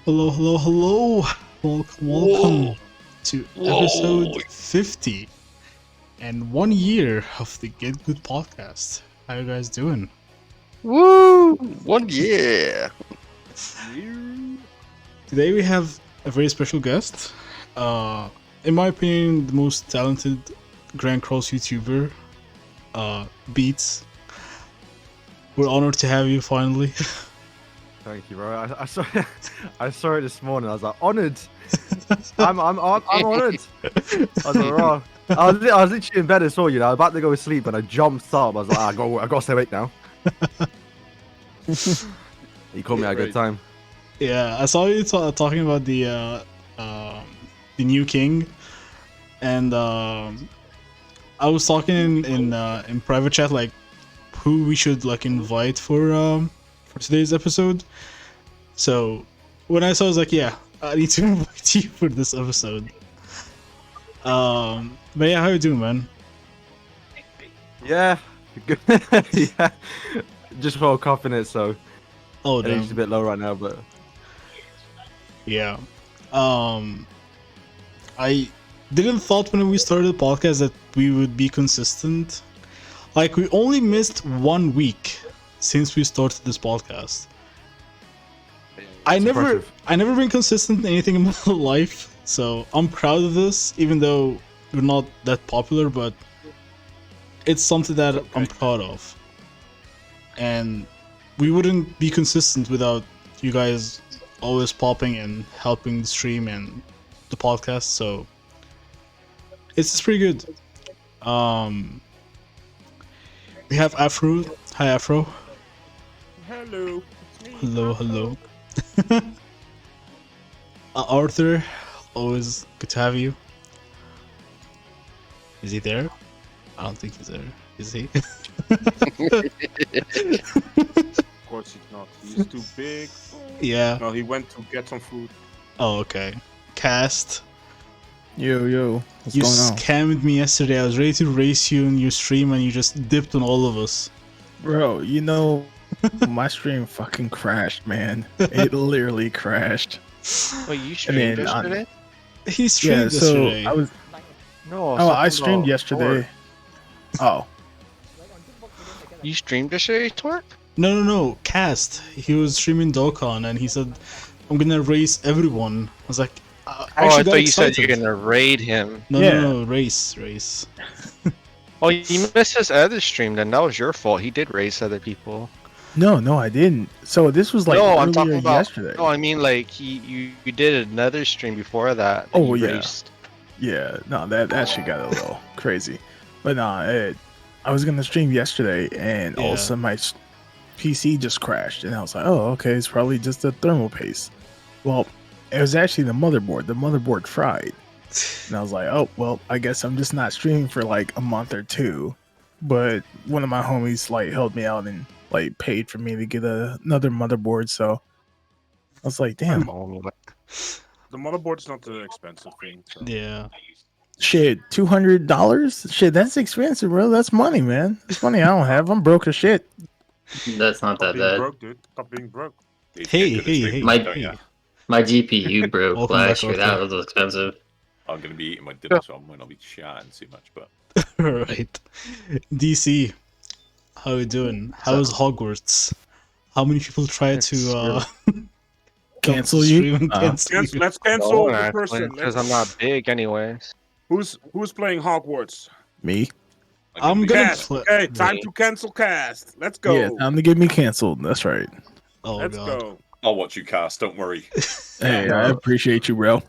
Hello, hello, hello. Welcome to episode 50 and 1 year of the Get Good podcast. How you guys doing? Woo! 1 year. Today we have a very special guest. In my opinion, the most talented Grand Cross YouTuber, Beats. We're honored to have you finally. Thank you, bro. I saw it this morning. I was like, honored. I'm honored. I was like, raw. I was literally in bed and saw you. I was about to go to sleep, and I jumped up. I was like, I got to stay awake now. You caught me at a good time. Yeah, I saw you talking about the new king, and I was talking in private chat like who we should like invite for today's episode. So when I saw, I was like, yeah, I need to invite you for this episode. But yeah, how you doing, man? Yeah, good. Yeah, just woke up in it, so Oh, it's a damn. bit low right now, but Yeah. I didn't thought when we started the podcast that we would be consistent. Like, we only missed 1 week since we started this podcast. I never been consistent in anything in my life, so I'm proud of this, even though we're not that popular, but it's something that I'm proud of. And we wouldn't be consistent without you guys always popping and helping the stream and the podcast, so it's pretty good. We have Afro. Hi, Afro. Hello. Hello, hello. Arthur, always good to have you. Is he there? I don't think he's there. Is he? Of course he's not. He's too big. Yeah. No, he went to get some food. Oh, okay. Cast. Yo, what's You going on? scammed me yesterday. I was ready to race you in your stream and you just dipped on all of us. Bro, you know, my stream fucking crashed, man. It literally crashed. Wait, you streamed then, yesterday? He streamed yesterday. I was. No. Oh, I streamed yesterday. Oh, You streamed yesterday, Torque? No. Cast. He was streaming Dokkan and he said, I'm gonna race everyone. I was like, I I actually got thought you said you're excited. gonna raid him. No, race. Oh, you missed his other stream then. That was your fault. He did race other people. no, I didn't. So this was like no, I'm earlier talking about. yesterday. No, I mean like you did another stream before that. Oh, you yeah. raced. Yeah, no, that shit got a little crazy. But no, I was gonna stream yesterday, and all of Yeah. a sudden my PC just crashed, and I was like, oh, okay, it's probably just the thermal paste. Well, it was actually the motherboard. The motherboard fried. And I was like, oh, well, I guess I'm just not streaming for like a month or two. But one of my homies like helped me out and like paid for me to get another motherboard. So I was like, damn, The motherboard's not the expensive thing. So. Yeah. shit, $200? Shit, that's expensive, bro. That's money, man. It's money I don't have. I'm broke as shit. That's not Stop that being bad. broke, dude. Stop being broke. Hey. My- My GPU broke Welcome back, last year. That Arthur. was expensive. I'm gonna be eating my dinner, so I might not be chatting too much. But Right. DC, how you doing? How is Hogwarts? How many people try to Cancel you? stream and cancel you? Let's cancel the No, person. because I'm not big anyways. Who's playing Hogwarts? Me? I'm gonna Cast. play. Okay, time to cancel Cast. Let's go. Yeah, time to get me canceled. That's right. Oh Let's god. go. I'll watch you cast. Don't worry. Hey, I appreciate you, bro.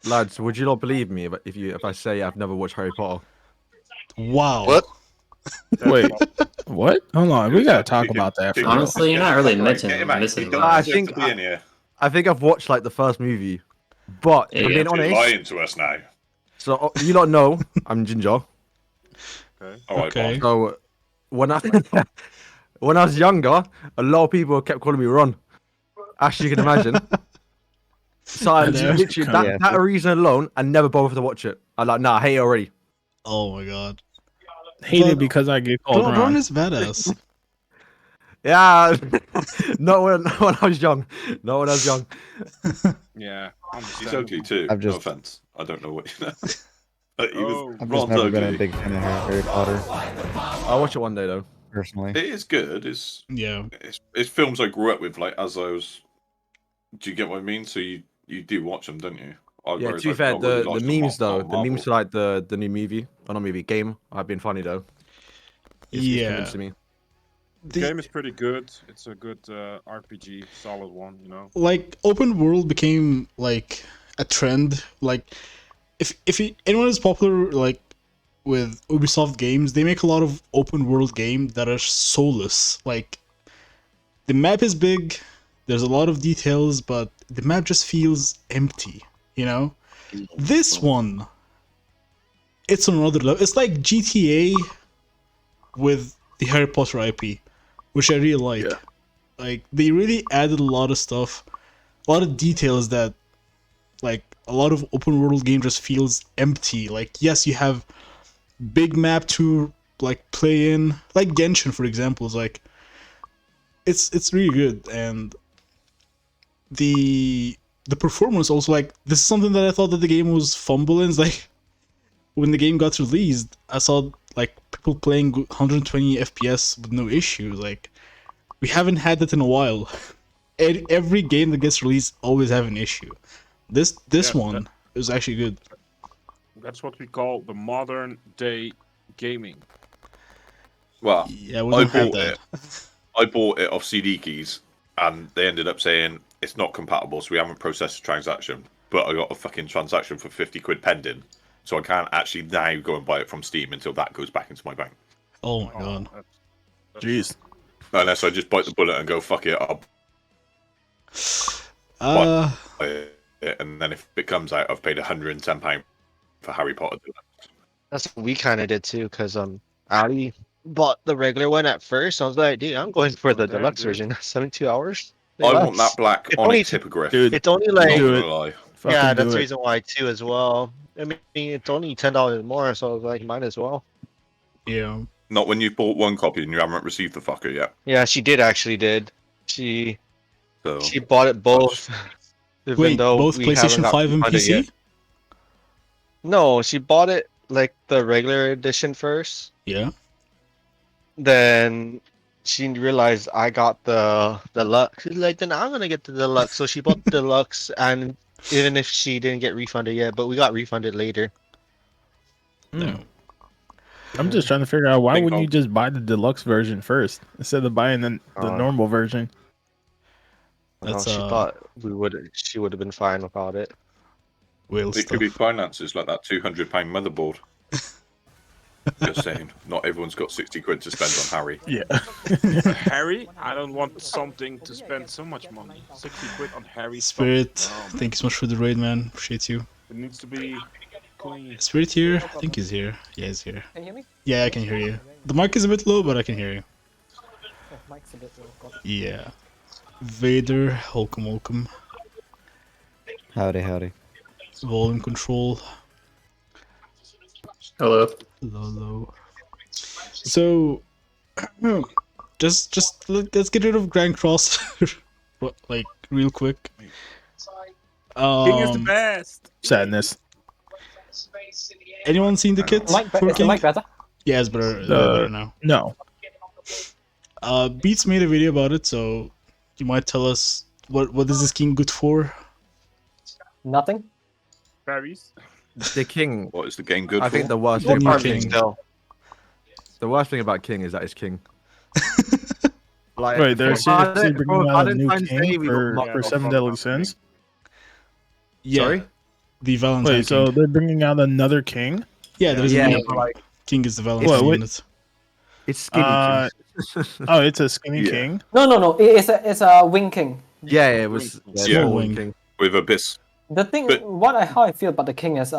lads, would you not believe me if I say I've never watched Harry Potter? Wow. What? Wait, what? Hold on, we gotta talk Kick about that. him- For kick him real. Honestly, you're not really Right, missing get him out. missing He don't much. I deserve think to be in here. I think I've watched like the first movie, but Yeah, I'm yeah. being You're honest. lying to us now. So you don't know I'm Ginger. All right, Okay. So when I when I was younger, a lot of people kept calling me Ron. As you can imagine. So I Yeah. literally Yeah. that reason alone, I never bothered to watch it. I'm like, nah, I hate it already. Oh my god. Hate it because I get called Ron Ron. is badass. Yeah, not when I was young. Not when I was young. Yeah, He's understandable. ugly too. I've just- No offense. I don't know what you know. He was Oh. I've just Ron's never been a ugly. big fan of Harry Potter, I'll watch it one day though. personally. It is good. Yeah. It's films I grew up with. Like as I was. Do you get what I mean? So you do watch them, don't you? Yeah, Whereas to be I've fair, not really the liked memes Mar- though, Marvel. the memes to like the new movie, or not movie, game, have been funny though. It's Yeah. convincing me. The game is pretty good. It's a good RPG, solid one. You know. Like open world became like a trend. Like anyone is popular like with Ubisoft games, they make a lot of open world games that are soulless. Like the map is big, there's a lot of details, but the map just feels empty, you know? This one, it's on another level. It's like GTA with the Harry Potter IP, which I really like. Yeah. Like they really added a lot of stuff, a lot of details that like a lot of open world game just feels empty. Like yes, you have big map to like play in, like Genshin for example, is like it's really good, and the performance also, like this is something that I thought that the game was fumbling. It's like when the game got released, I saw like people playing 120 FPS with no issues. Like we haven't had that in a while. Every game that gets released always have an issue. This Yeah, one is actually good. That's what we call the modern day gaming. Well, Yeah, we I don't have bought that. it. I bought it off CD Keys, and they ended up saying it's not compatible, so we haven't processed the transaction. But I got a fucking transaction for 50 quid pending, so I can't actually now go and buy it from Steam until that goes back into my bank. Oh my god. That's Jeez. Unless I just bite the bullet and go, fuck it, I'll Uh, buy it. And then if it comes out, I've paid £110 for Harry Potter. That's what we kind of did too, because Ali bought the regular one at first. I was like, dude, I'm going for the Damn, deluxe dude. version. 72 hours. I want that black It's only onyx hippogriff. Dude, It's only Not like do gonna it. lie. Fucking yeah, do that's the it. reason why too as well. I mean, it's only $10 more, so I was like, might as well. yeah. Not when you've bought one copy and you haven't received the fucker yet. Yeah, she did. She So bought it both. Even Wait, though both we haven't PlayStation got 5 and refunded PC? yet. No, she bought it like the regular edition first. Yeah. Then she realized I got the deluxe. She's like, then I'm gonna get the deluxe. So she bought the deluxe, and even if she didn't get refunded yet, but we got refunded later. No. I'm just trying to figure out why Think wouldn't you I'll- just buy the deluxe version first instead of buying the normal version? That's, She thought she would have been fine without it. Whale it stuff. could be finances like that £200 motherboard. Just saying, not everyone's got 60 quid to spend on Harry. Yeah. Harry, I don't want something to spend so much money. 60 quid on Harry. Spirit, Stuff. No, thank you so much for the raid, man. Appreciate you. it needs to be clean. Spirit here? I think he's here. Yeah, he's here. Can you hear me? Yeah, I can hear you. The mic is a bit low, but I can hear you. Oh, mic's a bit low. Got it. Yeah. Vader, welcome. Howdy. Volume control. Hello. Low. So, let's get rid of Grand Cross, like real quick. King is the best. Sadness. Anyone seen the kit Mic for is the King? mic better? Yeah, it's better now. No. Beats made a video about it, so you might tell us what is this King good for? Nothing. Paris. The king. What is the game good I for? think the worst What thing do you about think? king. Still, The worst thing about king is that it's king. Like, Wait, they're seriously bringing out a new Valentine's Day, king we got for, mocked for off Seven on Deadly that. Sins? Yeah, Sorry? the Valentine Wait, so King. they're bringing out another king? Yeah, there's Yeah, a new but like, King is the Valentine What, unit. it's skinny. Uh, king. Oh, it's a skinny Yeah. king? No. It's a wing king. Yeah, it was. Yeah. small Wing. king. With Abyss. The thing, But- how I feel about the king is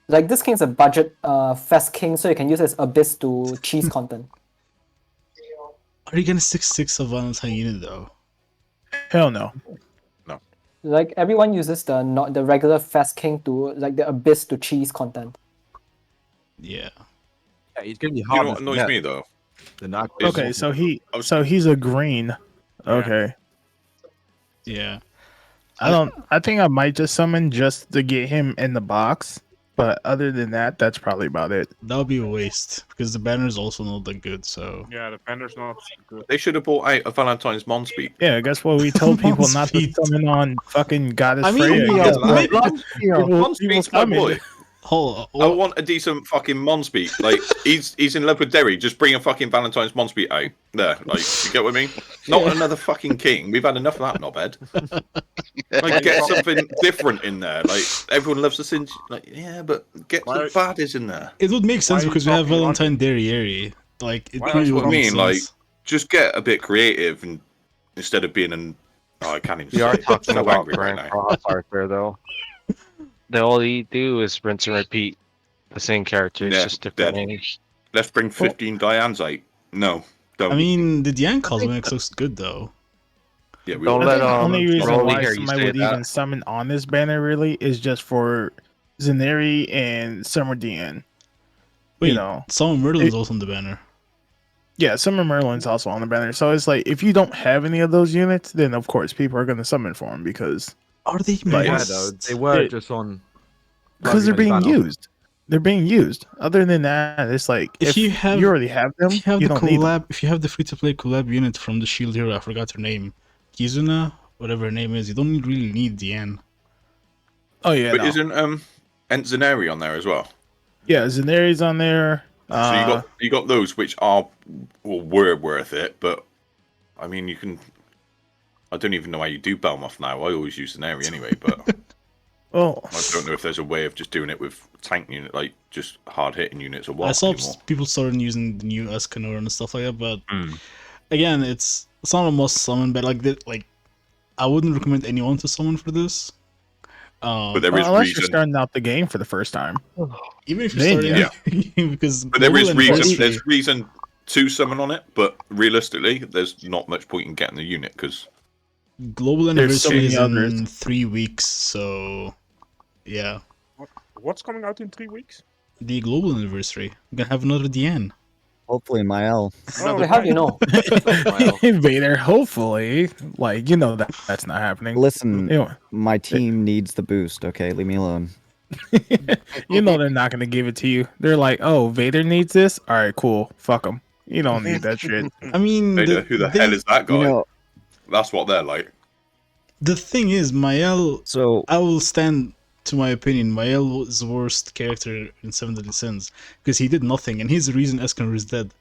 like this king's a budget fast king, so you can use it as abyss to cheese content. Are you gonna 6-6 a Valentine unit though? Hell no. Like everyone uses the regular fast king to like the abyss to cheese content. Yeah. Yeah, he's gonna be You hard. know what annoys me though? The knock. Okay, so he's a green. Okay. Yeah. I think I might just summon just to get him in the box. But other than that, that's probably about it. That would be a waste because the banner is also not that good. So Yeah, the banner's not good. They should have bought out a Valentine's Monspeak. Yeah, guess what? We told people not to Sweet. summon on fucking Goddess I mean, Freya. yeah, Guess what? maybe- Monspeak's my boy. hold I want a decent fucking Monspeak. Like he's in love with Derry. Just bring a fucking Valentine's Monspeak out there. Like you get what I mean? Not another fucking king. We've had enough of that knobhead. Like get something different in there. Like everyone loves the Singe. Like yeah, but get the Why- baddies in there. it would make sense are you because we have talking Valentine Derriere. Like it Why- really That's what would I make mean, like- sense. Just get a bit creative and instead of being an. Oh, I can't even. We say are it. talking So about angry right Grand now. Cross Arthur, though. All you do is rinse and repeat the same character. It's Yeah, just different dead. names. Let's bring 15 Dianes out. No, don't. I mean, the Diane cosmetics looks good though. yeah, we don't I let, think the only reason Rolly why hear you somebody say would that. even summon on this banner really is just for Zeneri and Summer Dian. Wait, You know, Summer Merlin's also on the banner. yeah, Summer Merlin's also on the banner. So it's like if you don't have any of those units, then of course people are going to summon for them because Are they Like- Yeah, must? though they were It- just on. they're being Battle. used. They're being used. Other than that, it's like If you have- already have them, If you have the don't need them. collab, if you have the free-to-play collab unit from the Shield Hero, I forgot her name, Kizuna, whatever her name is, you don't really need Diane. Oh yeah, But no. isn't Enzaneri on there as well? Yeah, Zeneri's on there. So you got those which are were worth it, but I mean you can. I don't even know how you do Belmoth now. I always use Zeneri anyway, but well, I don't know if there's a way of just doing it with tank unit, like just hard hitting units or I what saw anymore. people starting using the new Escanor and stuff like that, but Mm. again, it's not a must summon, but like I wouldn't recommend anyone to summon for this. But there is unless you're reason. starting out the game for the first time. Even if you're Then, starting, because But there is global reason. anniversary- There's reason to summon on it, but realistically, there's not much point in getting the unit because global There's so anniversary many is others. in 3 weeks, so yeah, What's coming out in 3 weeks? the global anniversary. We're gonna have another Diane. Hopefully, Mael. Wait, how do you know? Vader, hopefully, like you know that's not happening. Listen, You know, my team needs the boost. Okay, leave me alone. you know they're not gonna give it to you. They're like, oh, Vader needs this. All right, cool. Fuck him. You don't need that shit. I mean, who the hell is that guy? You know, That's what they're like. the thing is, Mael. so I will stand to my opinion. Mael was the worst character in Seven Deadly Sins because he did nothing, and he's the reason Escanor is dead.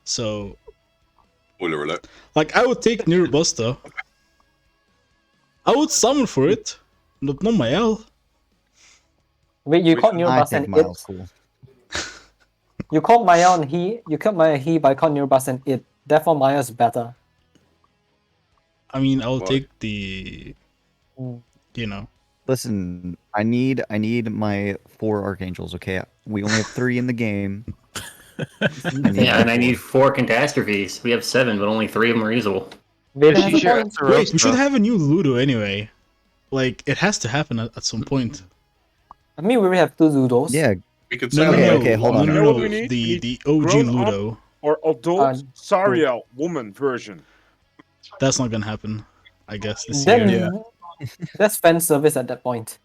So, Spoiler alert. like, I would take Nirubusta. I would summon for it, but not Mael. Wait, you called I Nirobus think and it. Mael's cool. You called Maya and he. You killed Maya and he by calling Nirobus and it. Therefore, Maya's better. I mean, I will Why? take the, you know, Listen, I need my 4 archangels. Okay, we only have 3 in the game. Yeah, and I need 4 catastrophes. We have 7, but only 3 of them are usable. Vader Yeah, has she a sure point. has to wait, roast we should though. have a new Ludo anyway. Like, it has to happen at some point. I mean, we already have 2 Zudos. Yeah, We could No, sell no, Okay, no, okay, hold no, on. no, You know no, what we need? the We OG grown up- Ludo. Or adult Uh, Sariel woman version. That's not gonna happen, I guess, this Then year. that's fan service at that point.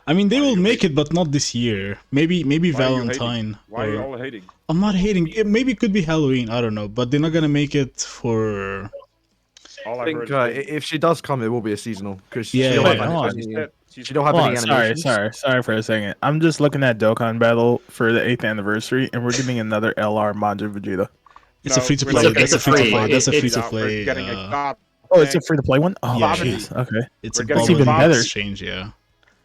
I mean, they Why are will you make it, but not this year. Maybe Why are you Valentine. Why are you or- all hating? I'm not hating. Maybe it could be Halloween. I don't know, but they're not gonna make it for. All I I think heard. if she does come, it will be a seasonal because Yeah, she don't yeah, have hold any- on. She's dead. She's she don't have Hold any on, sorry, animations. sorry for a second. I'm just looking at Dokkan Battle for the 8th anniversary, and we're getting another LR Majin Vegeta. It's a No, free to we're play. not That's a getting free to free. play. That's a It's- free to We're play. getting a god. Oh, it's a free to play one. Oh, Yeah. jeez. Okay. It's we're a getting Bob even and better. exchange. Yeah,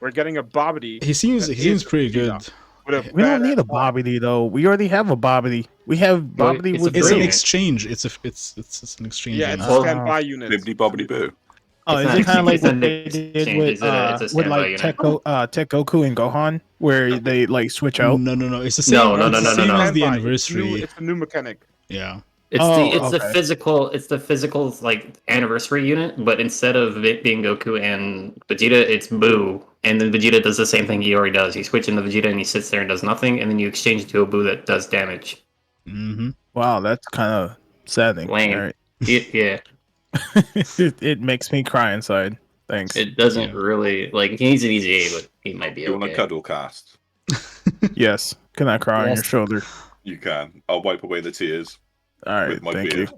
We're getting a Babidi. he seems pretty good. Vegeta. With a We don't need a badass- Bobbity though. We already have a Bobbity. We have Bobbity it's with a It's an brilliant. exchange. It's an exchange. Yeah, you it's know? a standby unit. Bibbidi bobbidi boo. Oh, It's is not it kind of like it's not what they an did exchange, with it's a with standby like unit. Tech Goku and Gohan, where they like switch out? No, it's the same. No, it's the same as the Standby. anniversary. It's a new mechanic. Yeah, It's Oh, the okay. physical like anniversary unit, but instead of it being Goku and Vegeta, it's Boo, and then Vegeta does the same thing he already does. He switches into Vegeta and he sits there and does nothing, and then you exchange to a Boo that does damage. mm-hmm. Wow, that's kind of saddening. Lame. All right. Yeah, it makes me cry inside. Thanks. it doesn't Yeah. really like. He needs an easy A, but he might be You want a okay. cuddle cast? Yes. Can I cry on your Yes. shoulder? You can. I'll wipe away the tears All right. with my Thank beard. you.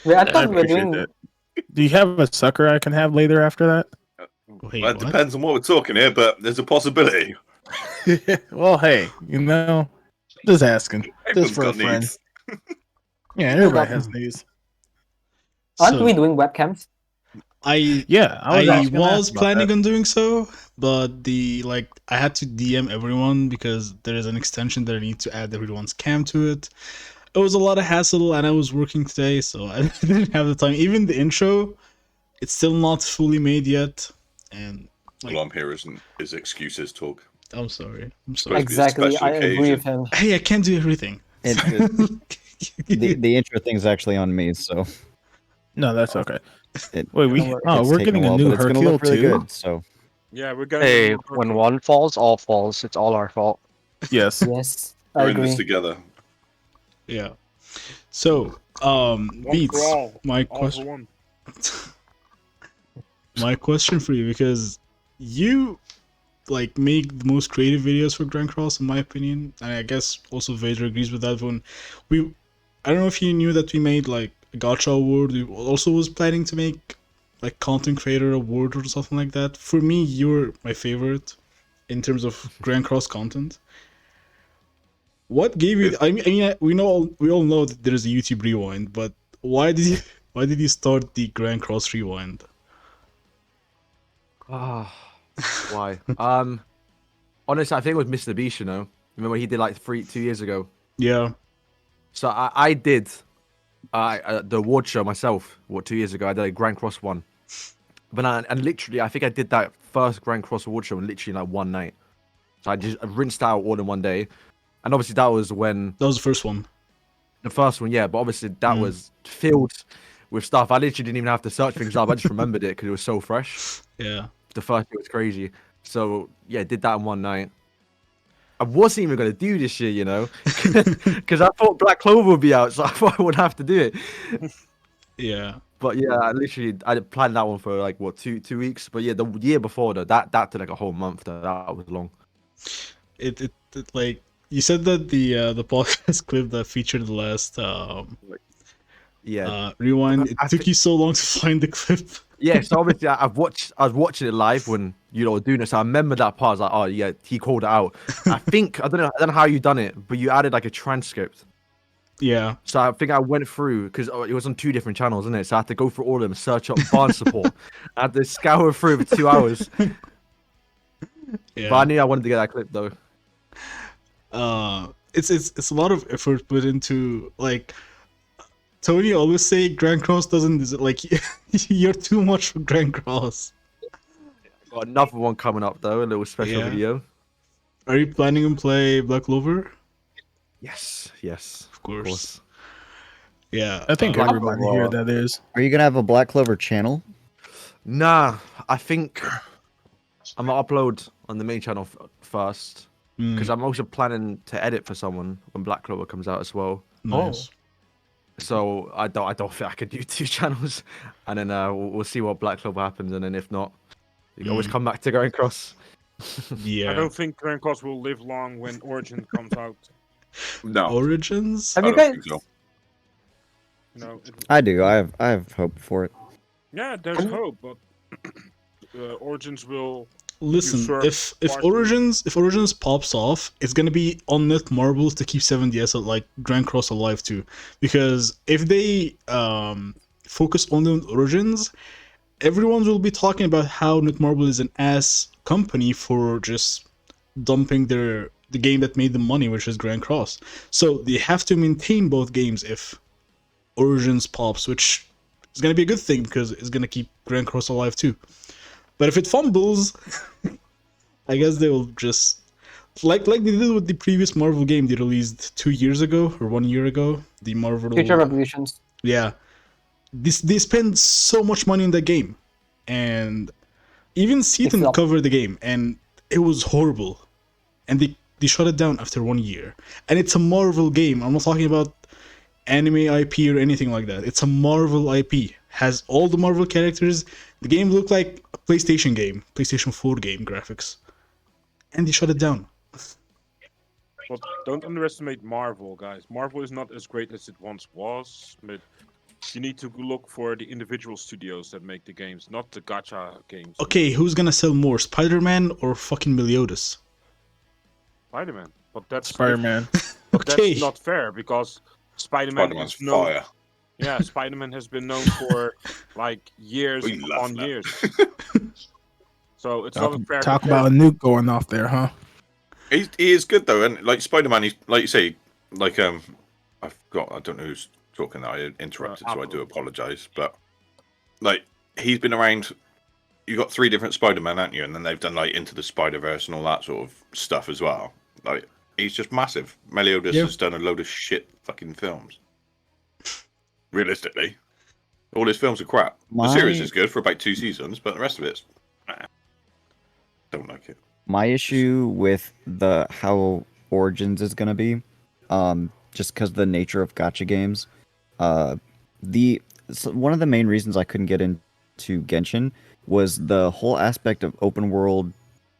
Wait, I I thought we were Appreciate doing. that. Do you have a sucker I can have later after that? Wait, Well, it what? depends on what we're talking here, but there's a possibility. Well, hey, just asking. Just Everyone's for a got friend. needs. Yeah, everybody has needs. Aren't So, we doing webcams? I I I actually gonna was ask about planning that. on doing so, but I had to DM everyone because there is an extension that I need to add everyone's cam to it. It was a lot of hassle, and I was working today, so I didn't have the time. Even the intro, it's still not fully made yet, and All I'm here is excuses talk. I'm sorry. I'm Supposed sorry. to be a Exactly. special I agree occasion. with him. Hey, I can't do everything. The intro thing's actually on me, so No, that's okay. it, Wait, Don't worry. we're taking getting a while, new but it's gonna Hercule look really too. good. So Yeah, we're getting. Hey, more when Hercule. one falls, all falls. It's all our fault. Yes. Yes, I We're in this agree. together. Yeah. So, One Beats, for all. my All question. for one. My question for you, because you like make the most creative videos for Grand Cross, in my opinion, and I guess also Vader agrees with that one. I don't know if you knew that we made like a Gacha award. We also was planning to make like content creator award or something like that. For me, you're my favorite in terms of Grand Cross content. What gave you? I mean, we all know that there's a YouTube Rewind, but why did you start the Grand Cross Rewind? Ah, why? Honestly, I think it was Mr. Beast. You know, remember he did like 2 years ago. Yeah. So I did the award show myself. 2 years ago? I did a Grand Cross one, but and literally, I think I did that first Grand Cross award show in literally like one night. So I just rinsed out all in one day, and obviously that was when That was the first one. the first one, yeah. But obviously that was filled with stuff. I literally didn't even have to search things up. I just remembered it because it was so fresh. Yeah. The first year was crazy. So yeah, did that in one night. I wasn't even gonna do this year, you know, because I thought Black Clover would be out, so I thought I would have to do it. Yeah. But yeah, I planned that one for like what two weeks. But yeah, the year before though, that took like a whole month. That was long. It like you said that the podcast clip that featured the last Yeah, rewind, it I took thi- you so long to find the clip. yeah. So obviously, I was watching it live when you were doing it. So I remember that part. I was like, oh yeah, he called it out. I don't know how you done it, but you added like a transcript. Yeah. So I think I went through because it was on 2 different channels, isn't it? So I had to go through all of them, search up barn support. I had to scour through for 2 hours. Yeah. But I knew I wanted to get that clip though. It's a lot of effort put into like Tony always say Grand Cross doesn't like you're too much for Grand Cross. Got another one coming up though, a little special Yeah. video. Are you planning on play Black Clover? Yes, Of course. Yeah. I think Black everybody Clover. here that is. are you gonna have a Black Clover channel? Nah, I think I'm gonna upload on the main channel first because I'm also planning to edit for someone when Black Clover comes out as well. nice. So I don't think I could do 2 channels, and then we'll see what Black Clover happens, and then if not, you can always come back to Going Cross. Yeah. I don't think Grand Cross will live long when Origin comes out. No, Origins? Have I you don't guys? think so. You know, I do. I have hope for it. yeah, there's hope, but Origins will. Listen, sure if partially- Origins pops off, it's gonna be on Netmarbles to keep 7DS like Grand Cross alive too. Because if they focus only on Origins, everyone will be talking about how Netmarble is an ass company for just dumping the game that made them money, which is Grand Cross. So they have to maintain both games if Origins pops, which is gonna be a good thing because it's gonna keep Grand Cross alive too. But if it fumbles, I guess they will just like they did with the previous Marvel game they released 2 years ago or 1 year ago. The Marvel Future Revolutions. yeah, they spend so much money on that game, and even Seaton flopped. covered the game, and it was horrible, and they shut it down after 1 year. And it's a Marvel game. I'm not talking about anime IP or anything like that. It's a Marvel IP. Has all the Marvel characters. The game looked like a PlayStation game, PlayStation 4 game graphics, and they shut it down. But don't underestimate Marvel, guys. Marvel is not as great as it once was, but you need to look for the individual studios that make the games, not the gacha games. Okay, who's gonna sell more, Spider-Man or fucking Meliodas? Spider-Man. But that's Spider-Man. But Okay. that's not fair because Spider-Man Spider-Man's is known. fire. Yeah, Spider-Man has been known for like years We love on that. years. So it's Talk, not a fair. talk about a nuke going off there, huh? He is good though, and like Spider-Man, he's like you say, like I don't know who's talking. I interrupted, so I do apologize. But like he's been around. You got 3 different Spider-Man, haven't you? And then they've done like Into the Spider-Verse and all that sort of stuff as well. Like he's just massive. Meliodas Yeah. has done a load of shit fucking films. Realistically, all his films are crap. The series is good for about 2 seasons, but the rest of it's don't like it. My issue with the how Origins is gonna be, just because the nature of gacha games, one of the main reasons I couldn't get into Genshin was the whole aspect of open world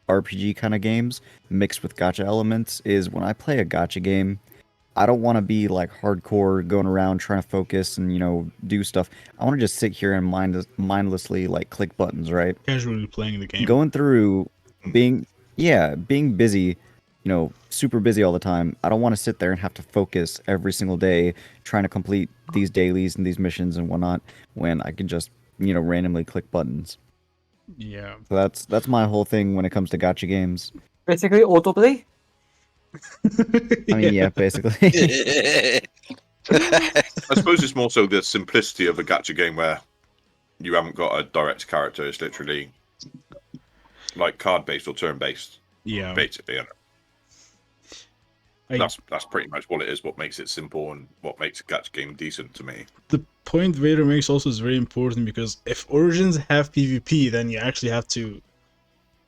RPG kind of games mixed with gacha elements. Is when I play a gacha game, I don't want to be like hardcore going around trying to focus and do stuff. I want to just sit here and mindlessly like click buttons, right? Casually playing the game. Going through being busy, super busy all the time. I don't want to sit there and have to focus every single day trying to complete these dailies and these missions and whatnot when I can just, randomly click buttons. Yeah. So that's my whole thing when it comes to gacha games. Basically, autoplay. I mean, yeah, basically. I suppose it's more so the simplicity of a gacha game where you haven't got a direct character. It's literally like card-based or turn-based, Yeah. basically. And I- that's pretty much what it is. What makes it simple and what makes a gacha game decent to me. The point Vader makes also is very important because if Origins have PvP, then you actually have to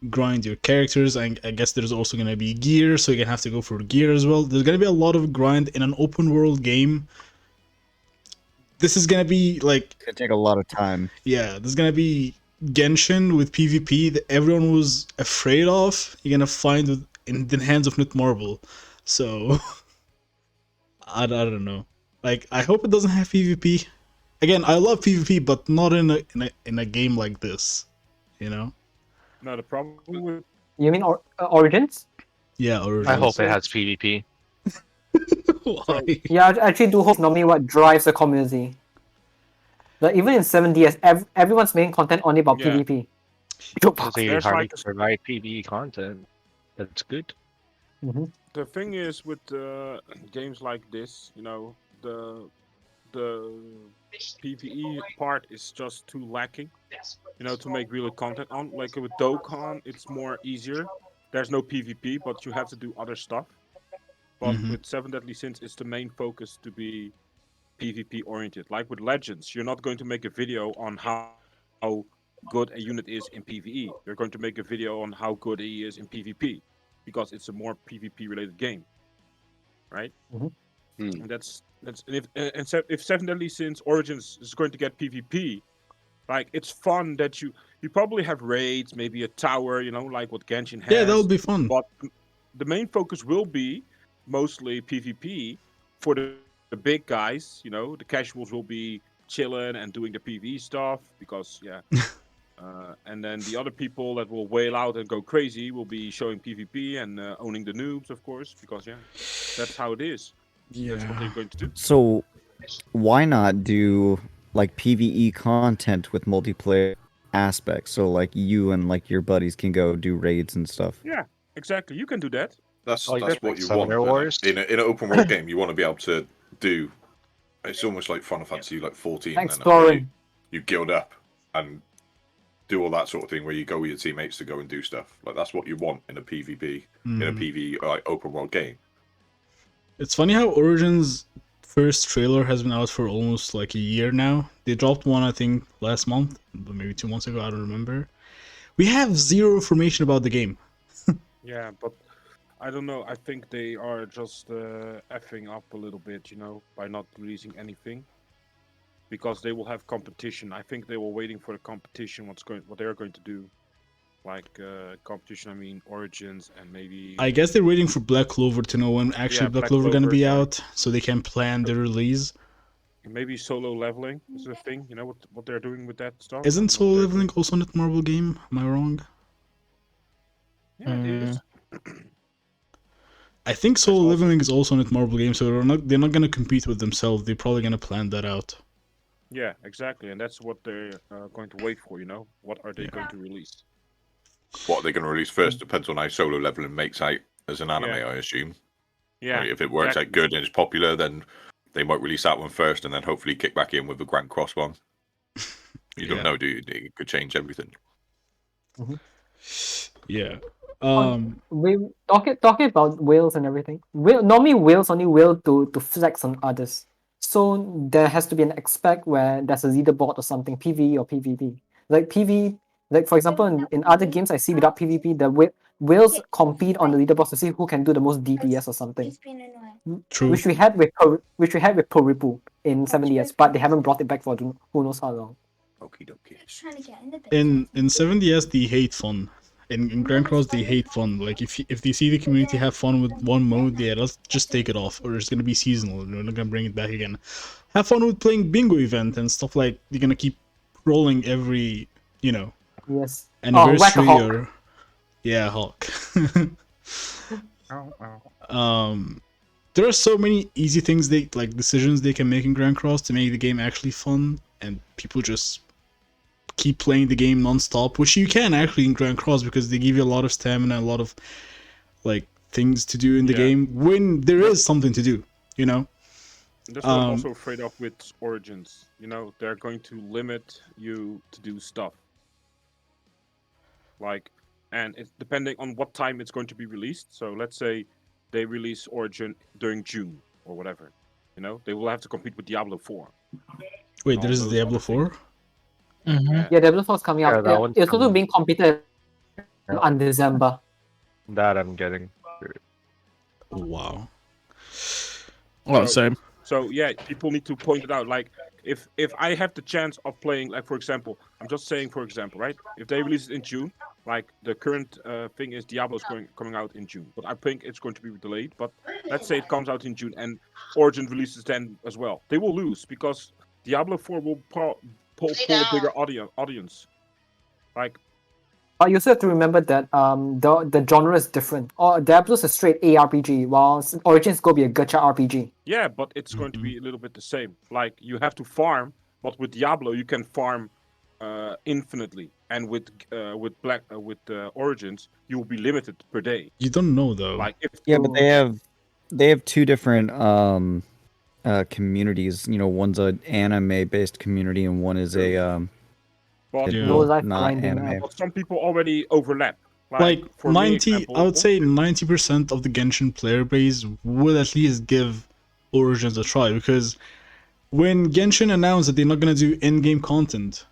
grind your characters, and I guess there's also going to be gear, so you're going to have to go for gear as well. There's going to be a lot of grind in an open world game. This is going to be like, Could take a lot of time. yeah, there's going to be Genshin with PvP that everyone was afraid of. You're going to find in the hands of Netmarble. So, I don't know. Like, I hope it doesn't have PvP. Again, I love PvP, but not in a game like this, No, the problem with You mean Origins? Yeah, Origins. I hope it has PvP. Why? Yeah, I actually do hope normally what drives the community. Like even in 7DS, everyone's making content only about Yeah. PvP. They There's hardly like a- provide PvE content. That's good. the thing is with games like this, the PvE part is just too lacking. To make real content on. Like with Dokkan, it's more easier. There's no PvP, but you have to do other stuff. But Mhm. with Seven Deadly Sins, it's the main focus to be PvP oriented. Like with Legends, you're not going to make a video on how good a unit is in PvE. You're going to make a video on how good he is in PvP, because it's a more PvP related game, right? And if Seven Deadly Sins Origins is going to get PvP, like it's fun that you probably have raids, maybe a tower, like what Genshin has. Yeah, that would be fun. But the main focus will be mostly PvP for the big guys. The casuals will be chilling and doing the PvE stuff because and then the other people that will wail out and go crazy will be showing PvP and owning the noobs, of course, because that's how it is. That's what they're going to do. So, why not do like PvE content with multiplayer aspects? So like you and like your buddies can go do raids and stuff. Yeah, exactly. You can do that. That's Like what like you Summoner want Wars? in an open world game. You want to be able to do. It's almost like Final Fantasy like 14. and Exploring. you guild up and do all that sort of thing where you go with your teammates to go and do stuff. Like that's what you want in a PvP in a PvE like open world game. It's funny how Origins first trailer has been out for almost like a year now. They dropped one, I think, last month, but maybe 2 months ago, I don't remember. We have zero information about the game. Yeah, but I don't know. I think they are just effing up a little bit, by not releasing anything, because they will have competition. I think they were waiting for the competition. What they're going to do, like competition. I mean, Origins and maybe. I guess they're waiting for Black Clover to know when actually Black Clover gonna be out, so they can plan the release. Maybe solo leveling is the thing. You know what they're doing with that stuff. Isn't solo leveling also a Netmarble game? Am I wrong? Yeah, it is. I think solo leveling is also a Netmarble game, so they're not gonna compete with themselves. They're probably gonna plan that out. Yeah, exactly, and that's what they're going to wait for. What are they going to release? What are they going to release first depends on how solo leveling makes out as an anime, Yeah. I assume. Yeah. Right, if it works out good and it's popular, then they might release that one first and then hopefully kick back in with the Grand Cross one. You don't know, do you? It could change everything. Yeah. We talking about whales and everything. Normally whales only whale to flex on others. So there has to be an aspect where there's a leaderboard or something, PvE or PvP. Like PvE, like for example, in other games I see without PvP, the whales compete on the leaderboard to see who can do the most DPS or something. True. Which we had with Poripu in 7DS, but they haven't brought it back for who knows how long. Okie dokie. In 7DS they hate fun. In Grand Cross they hate fun. Like if they see the community have fun with one mode, yeah, let's just take it off, or it's gonna be seasonal. We're not gonna bring it back again. Have fun with playing bingo event and stuff like you're gonna keep rolling every Yes. anniversary Whack-a-Hawk. or Hawk. There are so many easy things decisions they can make in Grand Cross to make the game actually fun, and people just keep playing the game non-stop, which you can actually in Grand Cross because they give you a lot of stamina, a lot of things to do in the game when there is something to do, That's what I'm also afraid of with Origins. They're going to limit you to do stuff. And it's depending on what time it's going to be released. So let's say they release Origin during June or whatever. They will have to compete with Diablo 4. Wait, there is Diablo 4? Yeah, Diablo 4 is coming out. that one's It's also coming. being competed on December. That I'm getting. Wow. Well, same. So yeah, people need to point it out. Like if I have the chance of playing, like for example, I'm just saying for example, right? If they release it in June, like the current thing is Diablo's coming out in June, but I think it's going to be delayed. But let's say it comes out in June and Origin releases then as well. They will lose because Diablo 4 will pull a bigger audience. Like. But you also have to remember that the genre is different. Diablo is a straight ARPG, while Origins go be a gacha RPG. Yeah, but it's going to be a little bit the same. Like you have to farm, but with Diablo you can farm infinitely, and with Origins you will be limited per day. You don't know though. Like but they have two different communities. One's an anime-based community, and one is a but, not anime. but some people already overlap. Like for me, 90, example, I would say 90% of the Genshin player base would at least give Origins a try, because when Genshin announced that they're not gonna do in-game content,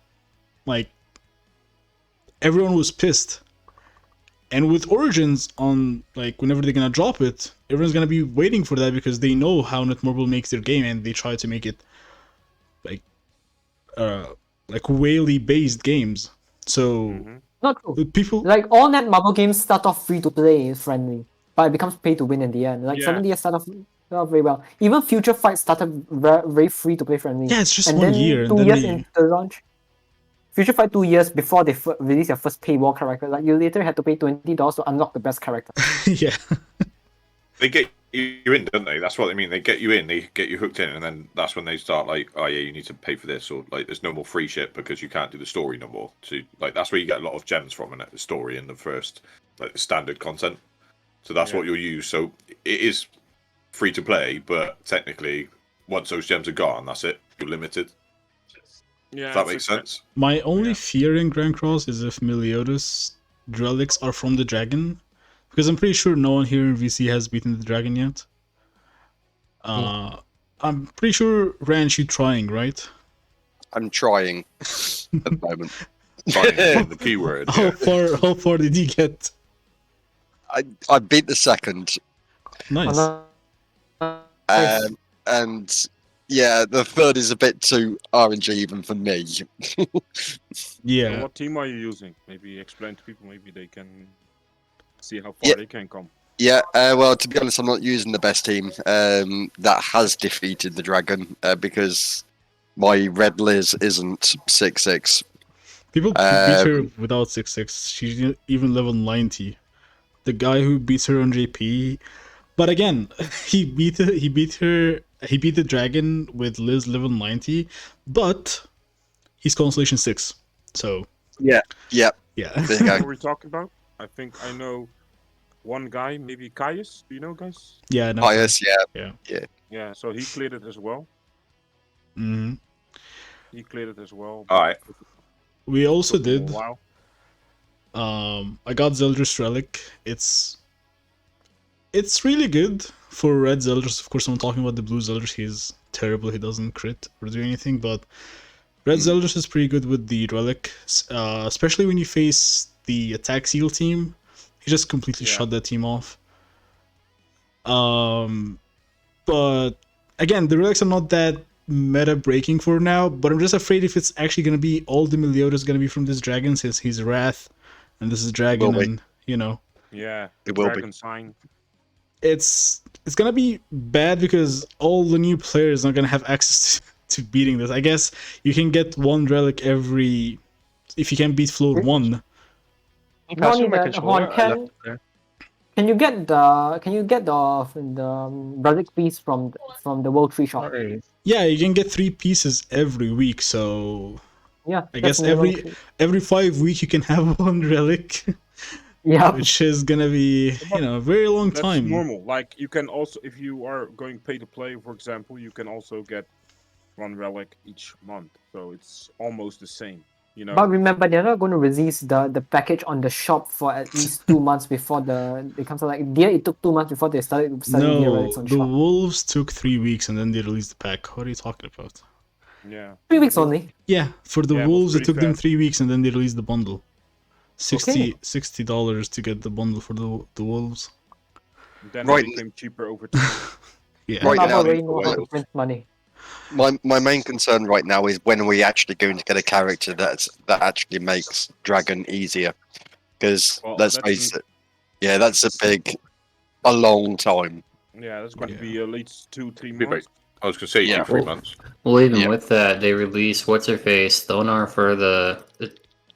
everyone was pissed. And with Origins on, whenever they're gonna drop it, everyone's gonna be waiting for that because they know how Netmarble makes their game and they try to make it whaley based games. So Not true. people Like all Netmarble games start off free to play friendly, but it becomes pay to win in the end. Like 7DS started off very well. Even Future Fight started very free to play friendly. Yeah, it's just and 1 then year, and 2 then years they- into the launch. Future Fight 2 years before they release your first paywall character. Like you later had to pay $20 to unlock the best character. yeah. They get you in, don't they? That's what they mean. They get you in, they get you hooked in, and then that's when they start oh yeah, you need to pay for this, or there's no more free shit because you can't do the story no more. So that's where you get a lot of gems from, in it, the story and the first the standard content. So that's what you'll use. So it is free to play, but technically, once those gems are gone, that's it. You're limited. Yeah, Does that make sense? My only fear in Grand Cross is if Meliodas relics are from the dragon, because I'm pretty sure no one here in VC has beaten the dragon yet. I'm pretty sure Ranch, you trying, right? I'm trying at the moment. Finding the keyword. How far did you get? I beat the second, Nice. Nice. and yeah, the third is a bit too RNG even for me. So Yeah. what team are you using? Maybe explain to people. Maybe they can see how far Yeah. they can come. Yeah, well, to be honest, I'm not using the best team that has defeated the dragon because my Red Liz isn't 6-6. People beat her without 6-6. She's even level 90. The guy who beats her on JP, but again, he beat the dragon with Liz level 90, but he's Constellation 6. So Yeah, yeah. there you What go. are we talking about? I think I know one guy, maybe Caius. Do you know, guys? Yeah, no. Pious, yeah. Yeah, so he cleared it as well. Mhm. He cleared it as well. All right. We also Took him a did. while. I got Zeldris Relic. It's really good for red Zeldris. Of course, I'm talking about the blue Zeldris. He's terrible. He doesn't crit or do anything. But red Zeldris is pretty good with the relic, especially when you face the attack seal team. He just completely Yeah. shut that team off. But again, the relics are not that meta breaking for now. But I'm just afraid if it's actually gonna be all the Meliodas gonna be from this dragon, since he's Wrath, and this is dragon, Will be. and you know. Yeah, It will be. Dragon Sign. It's gonna be bad because all the new players are gonna have access to beating this. I guess you can get one relic every if you can beat floor 1. Not only that, Horn, can you get the relic piece from the World Tree shop? Yeah, you can get 3 pieces every week. So Yeah, I that's guess in the World Tree. every 5 weeks you can have one relic, Yeah, which is gonna be a very long That's time. normal. Like you can also, if you are going pay to play, for example, you can also get one relic each month. So it's almost the same. You know. but remember they're not going to release the package on the shop for at least 2 months before it comes out. Like Deer, it took 2 months before they started selling Deer No, relics on the shop. wolves took 3 weeks and then they released the pack. What are you talking about? Yeah. 3 weeks only. Yeah, for the Yeah, it was wolves, it pretty took them fast. 3 weeks and then they released the bundle. Okay. $60 to get the bundle for the wolves. Then Right. it became cheaper over time. Yeah. Right Baba now, already know how to print money. my main concern right now is when are we actually going to get a character that actually makes Dragon easier? Because Well, let's that's face it, yeah, that's a long time. Yeah, that's going Yeah. to be at least 2-3 Be months. I was going to say Yeah. 2-3 months. Well, even Yeah. with that, they released what's her face Thonar for the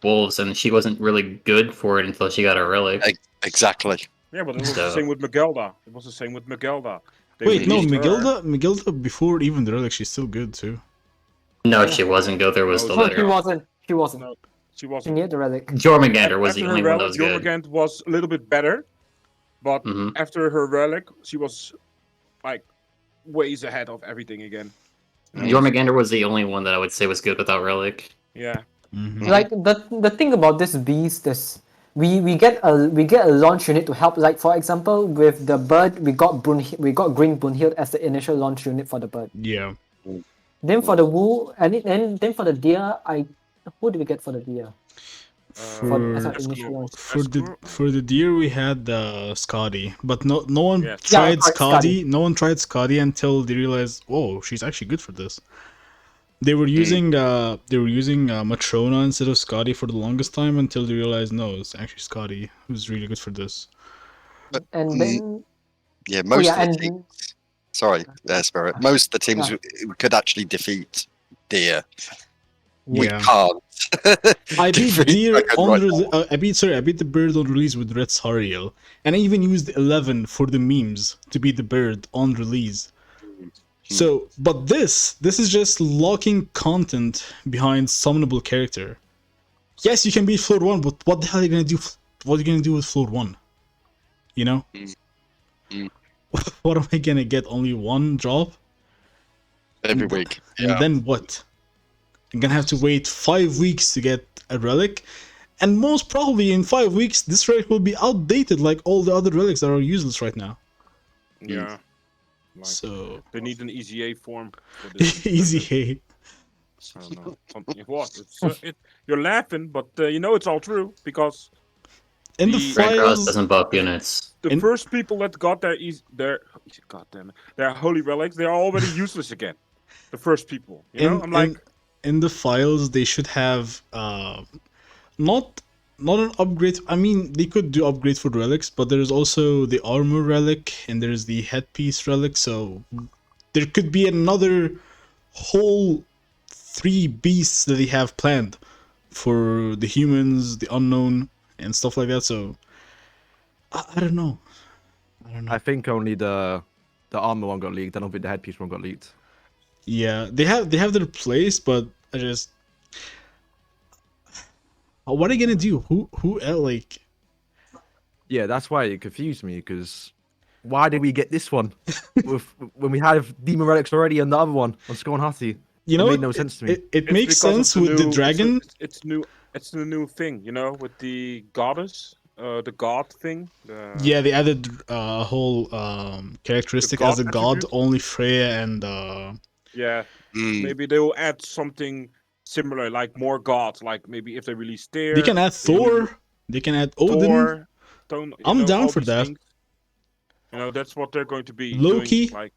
wolves, and she wasn't really good for it until she got a relic. Exactly. Yeah, but it was So- the same with Magelda. It was the same with Magelda. They Wait, no, released her. Miguelda before even the relic, she's still good too. No, she wasn't. Gother was No, the No, No, she leader. wasn't. She wasn't. No, she She wasn't. needed the relic. Jormungandr was After the her only one that relic, was good. Jormungand was a little bit better, but Mhm. after her relic, she was like ways ahead of everything again. Jormungandr was the only one that I would say was good without relic. Yeah. Mhm. Like the thing about this beast is we get a launch unit to help. Like for example, with the bird, we got Green Brunhild as the initial launch unit for the bird. Yeah. Then for the Wu, and then for the deer, who did we get for the deer? For, as our initial launch. for the deer we had Scotty, but no one Yes. tried Yeah, Scotty. No one tried Scotty until they realized, oh, she's actually good for this. They were using Matrona instead of Scotty for the longest time until they realized no, it's actually Scotty who's really good for this. And Mm, then Yeah, most yeah, of the and teams. Sorry, Spirit. Most of the teams Yeah. could actually defeat Deer. We Yeah. can't. I beat defeat deer Dragon on right rele- now. I beat the bird on release with Red Sariel, and I even used 11 for the memes to beat the bird on release. So, but this is just locking content behind summonable character. Yes, you can beat floor 1, but what the hell are you gonna do? What are you gonna do with floor 1? You know? Mm. What am I gonna get? Only one drop? Every week. And Yeah. then what? I'm gonna have to wait 5 weeks to get a relic, and most probably in 5 weeks this relic will be outdated like all the other relics that are useless right now. Yeah. Like, So they need an EZA form for this. easy hate. I don't know. Something. What? You're laughing, but you know it's all true because in the The Grand Cross files, doesn't buff units. The In- first people that got their goddamn their holy relics, they're already useless again. The first people, you know, I'm like, in the files they should have not an upgrade. I mean, they could do upgrade for relics, but there's also the armor relic and there's the headpiece relic. So there could be another whole 3 beasts that they have planned for the humans, the unknown, and stuff like that. So I don't know. I think only the armor one got leaked. I don't think the headpiece one got leaked. Yeah, they have their place, but I just what are you gonna do? Who like? Yeah, that's why it confused me. Because why did we get this one when we have Demon Relics already and the other one on Scorn Hattie? You know, It made no sense to me. It it's makes because of sense with the new- dragon. It's new. It's the new thing, you know, with the goddess, the god thing. Yeah, they added a whole characteristic god as a god. attribute? Only Freya and Yeah. Mm. Maybe they will add something similar, like more gods. Like maybe if they release Tyr, they can add maybe Thor. They can add Odin. Thor, you I'm know, down all for these that. things. You know, that's what they're going to be Loki? doing. Like,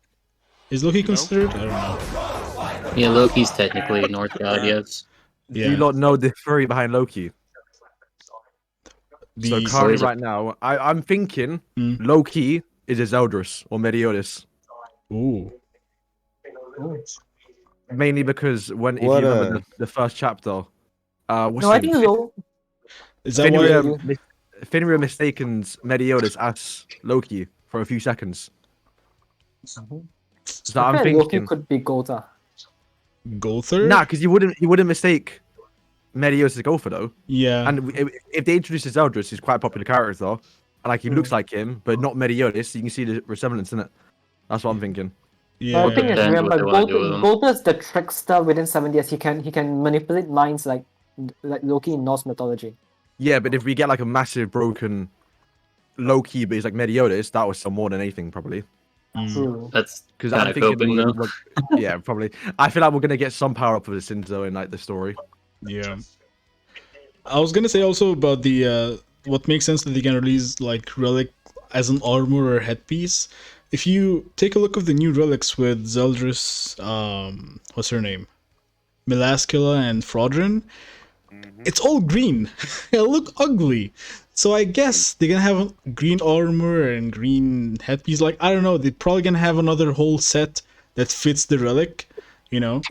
Is Loki You know? considered? I don't know. Yeah, Loki's technically North God, yes. Do Yeah. you not know the theory behind Loki? So The currently, is it? right now, I'm thinking Hmm. Loki is a Zeldris or Meliodas. ooh. Mainly because when if What you remember a- the first chapter, what's No, I his name? think Lo- Is that why? Finria mistakens Meliodas as Loki for a few seconds. So I I'm feel like Loki thinking, could be Gotha. Gother? nah, because you wouldn't mistake Meliodas as Gopher though. Yeah. And if they introduce his Zeldris, he's quite a popular character, and like he looks like him, but not Meliodas. You can see the resemblance in it. That's what I'm thinking. yeah. But the thing is, Depends what remember, they wanna do with him. Gotha's the trickster within 7 years. He can manipulate minds like Loki in Norse mythology. Yeah, but if we get like a massive broken Loki, but he's like Meliodas, that would sell more than anything probably. Mm. True. That's because Kinda I'm thinking, coping, though. yeah, probably. I feel like we're gonna get some power up for the Sinzo in like the story. Yeah. I was gonna say also about the what makes sense that they can release like relic as an armor or headpiece. If you take a look of the new relics with Zeldris, what's her name? Melascula and Frodrin, it's all green. It look ugly. So I guess they're gonna have green armor and green headpiece. Like I don't know, they're probably gonna have another whole set that fits the relic, you know.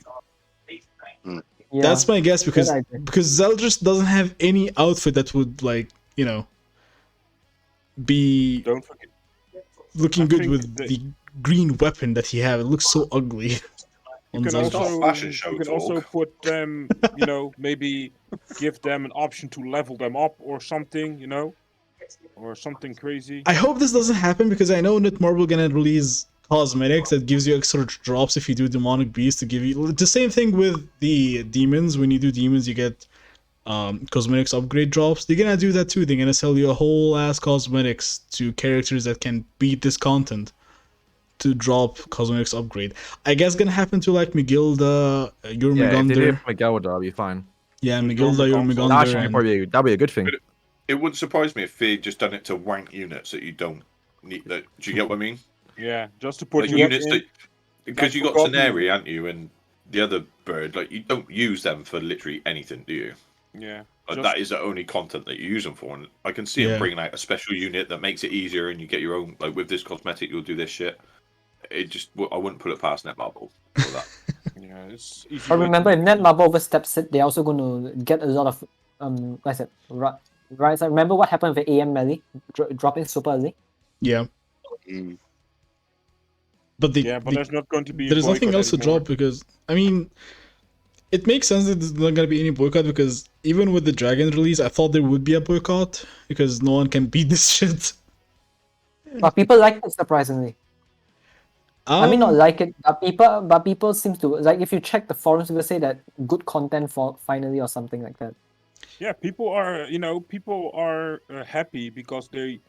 Yeah. That's my guess because Good idea. Zeldris doesn't have any outfit that would like, you know, be don't forget. looking I good think with they- the green weapon that he have. It looks so ugly. You on can Zeldris. not also, fashion show you can talk. also put them, you know, maybe give them an option to level them up or something, you know, or something crazy. I hope this doesn't happen because I know Netmarble gonna release cosmetics that gives you extra drops if you do demonic beast to give you the same thing with the demons. When you do demons, you get cosmetics upgrade drops. They're gonna do that too. They're gonna sell you a whole ass cosmetics to characters that can beat this content to drop cosmetics upgrade. I guess gonna happen to like Megilda, Yeah, if they did Jormungandr. it for Megilda, that'd be fine. Yeah, Megilda, Jormungandr. That Jormungandr, actually and that'd be a good thing. But it wouldn't surprise me if they just done it to wank units that you don't need. That do you get what I mean? Yeah, just to put Like units units in. that because you got Forgotten. Teneri, aren't you, and the other bird. Like you don't use them for literally anything, do you? Yeah, Like, just- that is the only content that you use them for. And I can see Yeah. them bringing out a special unit that makes it easier, and you get your own. Like with this cosmetic, you'll do this shit. It just I wouldn't put it past Netmarble for that. yeah, it's easy. But way remember, to- if Netmarble oversteps it, they're also going to get a lot of like I said, right. So remember what happened with AM Melee dropping super early? yeah. Mm. But they, Yeah, but they- there's not going to be. a there's nothing boycott else to anymore. drop because I mean, it makes sense that there's not gonna be any boycott because even with the Dragon release, I thought there would be a boycott because no one can beat this shit. But people like it surprisingly. I mean, not Um, like it, but people seem to like. If you check the forums, people say that good content for finally or something like that. Yeah, people are, happy because they,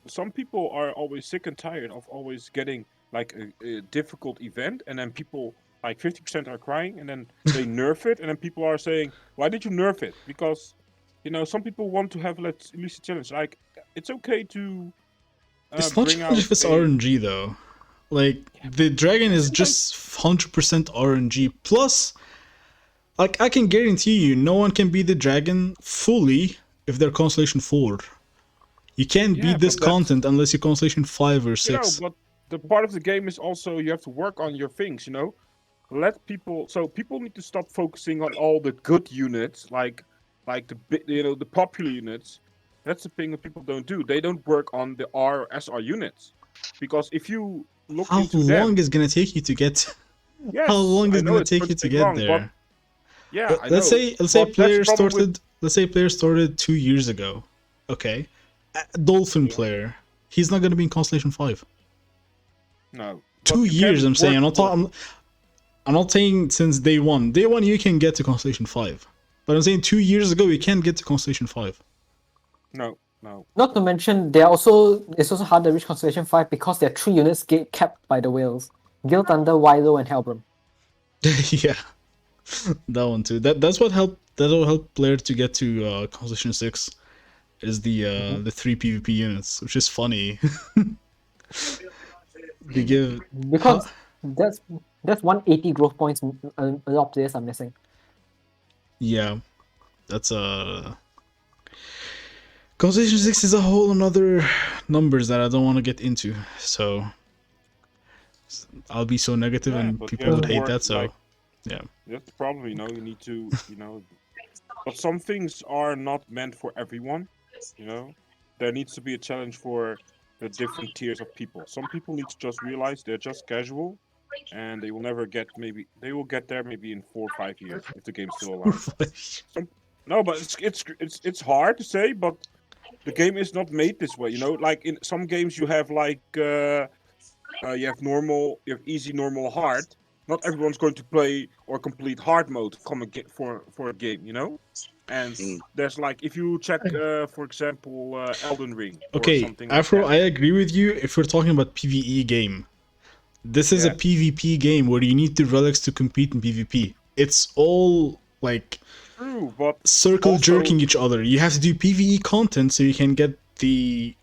some people are always sick and tired of always getting like a difficult event, and then people like 50% are crying, and then they nerf it, and then people are saying, "Why did you nerf it?" Because You know, some people want to have at least a challenge. Like, it's okay to. It's not bring challenge out if it's a- RNG though. Like the dragon is just 100% RNG. Plus, like I can guarantee you, no one can beat the dragon fully if they're Constellation 4. You can't Yeah, beat this but that's- content unless you're Constellation 5 or You 6. know, but the part of the game is also you have to work on your things. You know, let people. So people need to stop focusing on all the good units, like the popular units. That's the thing that people don't do. They don't work on the SR units, because if you look How into long them, is gonna take you to get? yes, How long I is know gonna it's take going you to to take get long, there? but yeah, But I let's know. say But that's the players problem started. with- Let's say players started 2 years ago. Okay, a Dolphin player. He's not gonna be in Constellation 5. No. but 2 you can years. I'm saying. work I'm not saying since day one. Day one you can get to Constellation 5, but I'm saying 2 years ago you can't get to Constellation 5. No. Not to mention, it's also hard to reach Constellation 5 because there are 3 units kept by the whales. Guild Thunder, Wilo, and Hellbrim. Yeah, that one too. That'll help player to get to Constellation 6. Is the 3 PvP units, which is funny. They give Because that's 180 growth points a lot of players are missing. Yeah, that's Constellation 6 is a whole another numbers that I don't want to get into. So I'll be so negative Yeah, and but people you would have to hate work, that. So like- yeah, That's the problem, you know. You need to, but some things are not meant for everyone. You know, there needs to be a challenge for the different tiers of people. Some people need to just realize they're just casual, and they will never get. Maybe they will get there maybe in 4 or 5 years if the game's still alive. No, but it's hard to say, but the game is not made this way. You know, like in some games you have you have normal, you have easy, normal, hard. Not everyone's going to play or complete hard mode for a game, you know. And there's like if you check, for example, Elden Ring. Or okay, something like Afro, that. I agree with you. If we're talking about PVE game, this is a Yeah. PvP game where you need the relics to compete in PvP. It's all like True, but circle also- jerking each other. You have to do PvE content so you can get the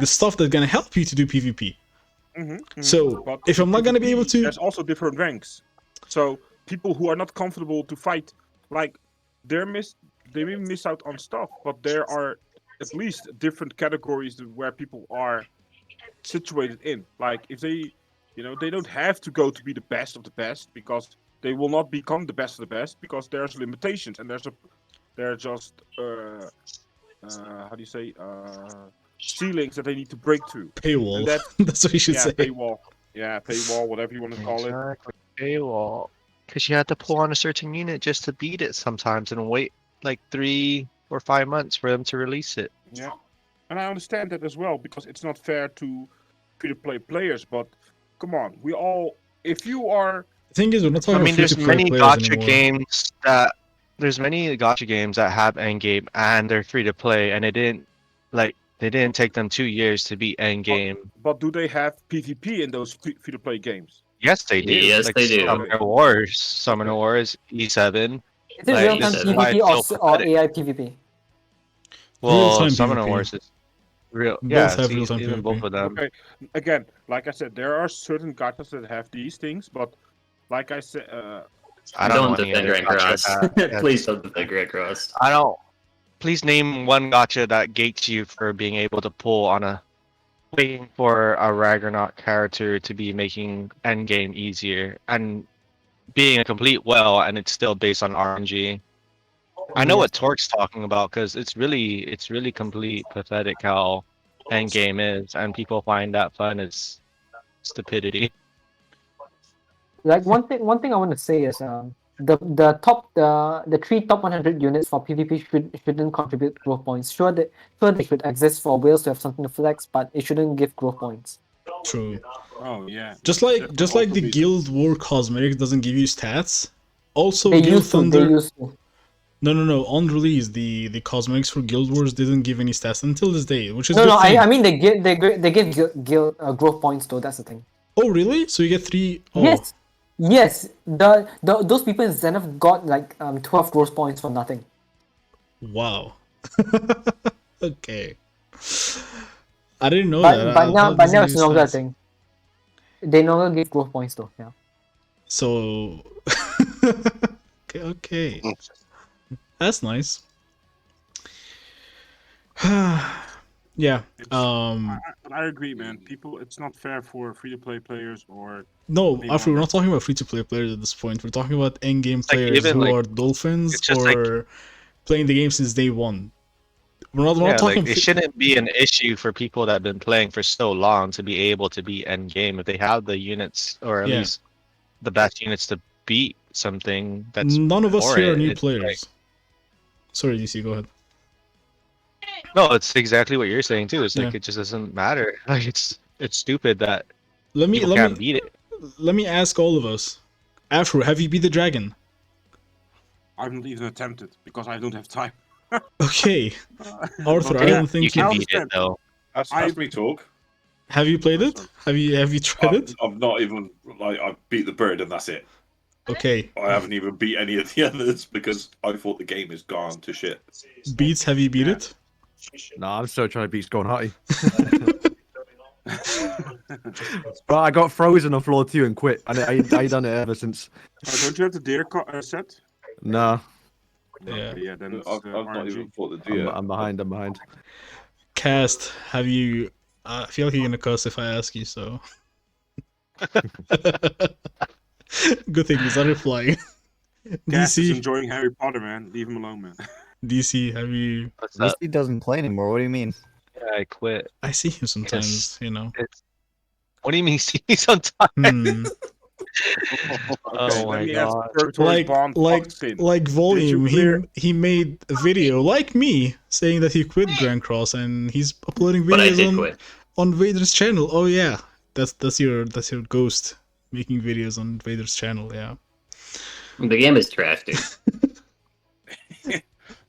stuff that's gonna help you to do PvP. So, But if I'm not gonna be PvP, able to- there's also different ranks. So people who are not comfortable to fight, like they may miss out on stuff, but there are at least different categories where people are situated in. Like if they, they don't have to go to be the best of the best because they will not become the best of the best because there's limitations and they're just how do you say ceilings that they need to break through. Paywall. And That's what you should yeah, say. paywall. Yeah, paywall, whatever you want to call it. Exactly. Paywall. Because you had to pull on a certain unit just to beat it sometimes and wait like 3 or 5 months for them to release it. Yeah, and I understand that as well because it's not fair to free-to-play players. But come on, if you are, The thing is, we're not talking I mean, about there's free-to-play many players gacha anymore. games that have endgame and they're free to play, and they didn't take them 2 years to beat endgame. but do they have PvP in those free-to-play games? Yes, they do. Yes, they do. Summoner Wars, E7. Is it Like, real-time this is why PvP it's so or pathetic. AI PvP? Well, Real-time Summoner PvP. Wars is real. Both Yeah, have see, real-time even both PvP. of them. Okay, again, like I said, there are certain gachas that have these things, but like I said, I don't know any defend other Red gacha Cross. that- Please don't defend Red Cross. I don't. Please name one gacha that gates you for being able to pull on waiting for a Ragnarok character to be making endgame easier and being a complete well, and it's still based on RNG. I know what Torque's talking about because it's really complete pathetic how endgame is, and people find that fun as stupidity. Like one thing I want to say is the 3 top 100 units for PvP shouldn't contribute growth points. Sure they should exist for whales to have something to flex, but it shouldn't give growth points. True. oh yeah, Just like also the be- Guild War cosmetic doesn't give you stats. Also, They Guild used to. Thunder. They used to. No. On release, the cosmetics for Guild Wars didn't give any stats until this day, which is No, good no. thing. I mean they give guild growth points though. That's the thing. Oh really? So you get 3? Oh, Yes. Yes. Those people in Zenith got like 12 growth points for nothing. Wow. Okay. I didn't know But that. but I now thought but this now made it's no longer a sense. thing. They no longer give growth points though. Yeah. So okay. That's nice. Yeah. I agree, man. People, it's not fair for free-to-play players or No, They Alfred, we're want- not talking about free-to-play players at this point. We're talking about in-game It's like players even, who like, are dolphins it's just like- or playing the game since day one. We're not Yeah, talking. like it shouldn't be an issue for people that have been playing for so long to be able to be end game if they have the units or at Yeah. least the best units to beat something that's None of us for here are it. new It's players. Sorry, DC, go ahead. No, it's exactly what you're saying too. It's like Yeah. it just doesn't matter. Like it's stupid that Let me people let can't me beat it. let me ask all of us. Afro, have you beat the dragon? I've not even attempted because I don't have time. Okay, Arthur, I Okay. don't think You can you- beat it though. That's me talk. Have you played it? Have you tried it? I'm not even like I beat the bird and that's it. Okay, I haven't even beat any of the others because I thought the game is gone to shit. Beats, have you beat Yeah. it? Nah, I'm still trying to beat Scone Hottie. But I got frozen on floor 2 and quit. And I done it ever since. Don't you have the deer set? Nah, Yeah. Okay, yeah, then it's, I've not RNG. even fought the deer. I'm behind. I'm behind. Cast, have you? I feel like you're gonna cuss if I ask you, so. Good thing he's not replying. Cass is DC, enjoying Harry Potter, man. Leave him alone, man. DC, have you? What's up? DC doesn't play anymore. What do you mean? Yeah, I quit. I see him sometimes, you know. It's what do you mean see me sometimes? Hmm. Oh Let my me ask god. Territory Like, Bond like, Foxin. like Volume. clear- He made a video like me saying that he quit Grand Cross and he's uploading But I videos did on quit. on Vader's channel. Oh yeah, that's your ghost making videos on Vader's channel. Yeah. The game is trash, dude.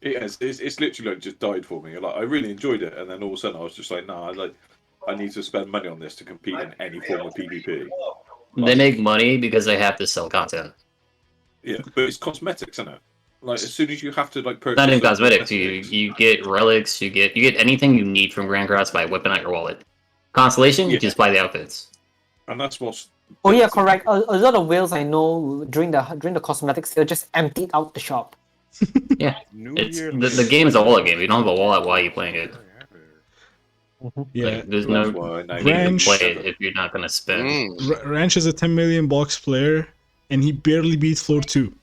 It's literally like just died for me. Like I really enjoyed it, and then all of a sudden I was just like, nah, I need to spend money on this to compete in any form of PvP. They make money because they have to sell content. Yeah, but it's cosmetics, isn't it? Like as soon as you have to like purchase Not even some cosmetics. You get relics. You get anything you need from Grand Cross by whipping out your wallet. Constellation, you Yeah. just buy the outfits. and that's what's. Oh yeah, correct. A lot of whales I know during the cosmetics sale just emptied out the shop. New It's Year. the game is a wallet game. You don't have a wallet, why are you playing it? Yeah. Like, there's That's no why now need to Ranch- play it if you're not gonna spend. Ranch is a 10 million box player, and he barely beat floor 2.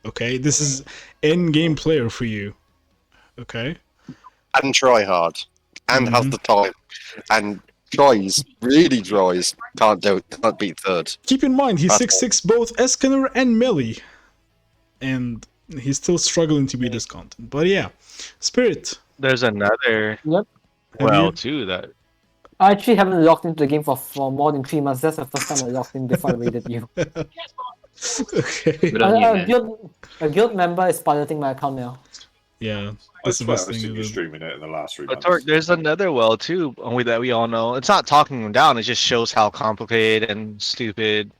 Okay, this is in-game player for you. Okay. And try hard. And has the time. And really tries. Can't beat third. Keep in mind, he's That's 6'6", both Escanor and Melee. And he's still struggling to beat this content. But yeah. Spirit. There's another Yep. Have well you? too that I actually haven't logged into the game for more than 3 months. That's the first time I logged in before I raided you. Okay. Good on you, man. A guild member is piloting my account now. Yeah. I That's the swear best I've thing seen to you do. streaming it in the last 3 But months. Torque, there's another well too that we all know. It's not talking them down. It just shows how complicated and stupid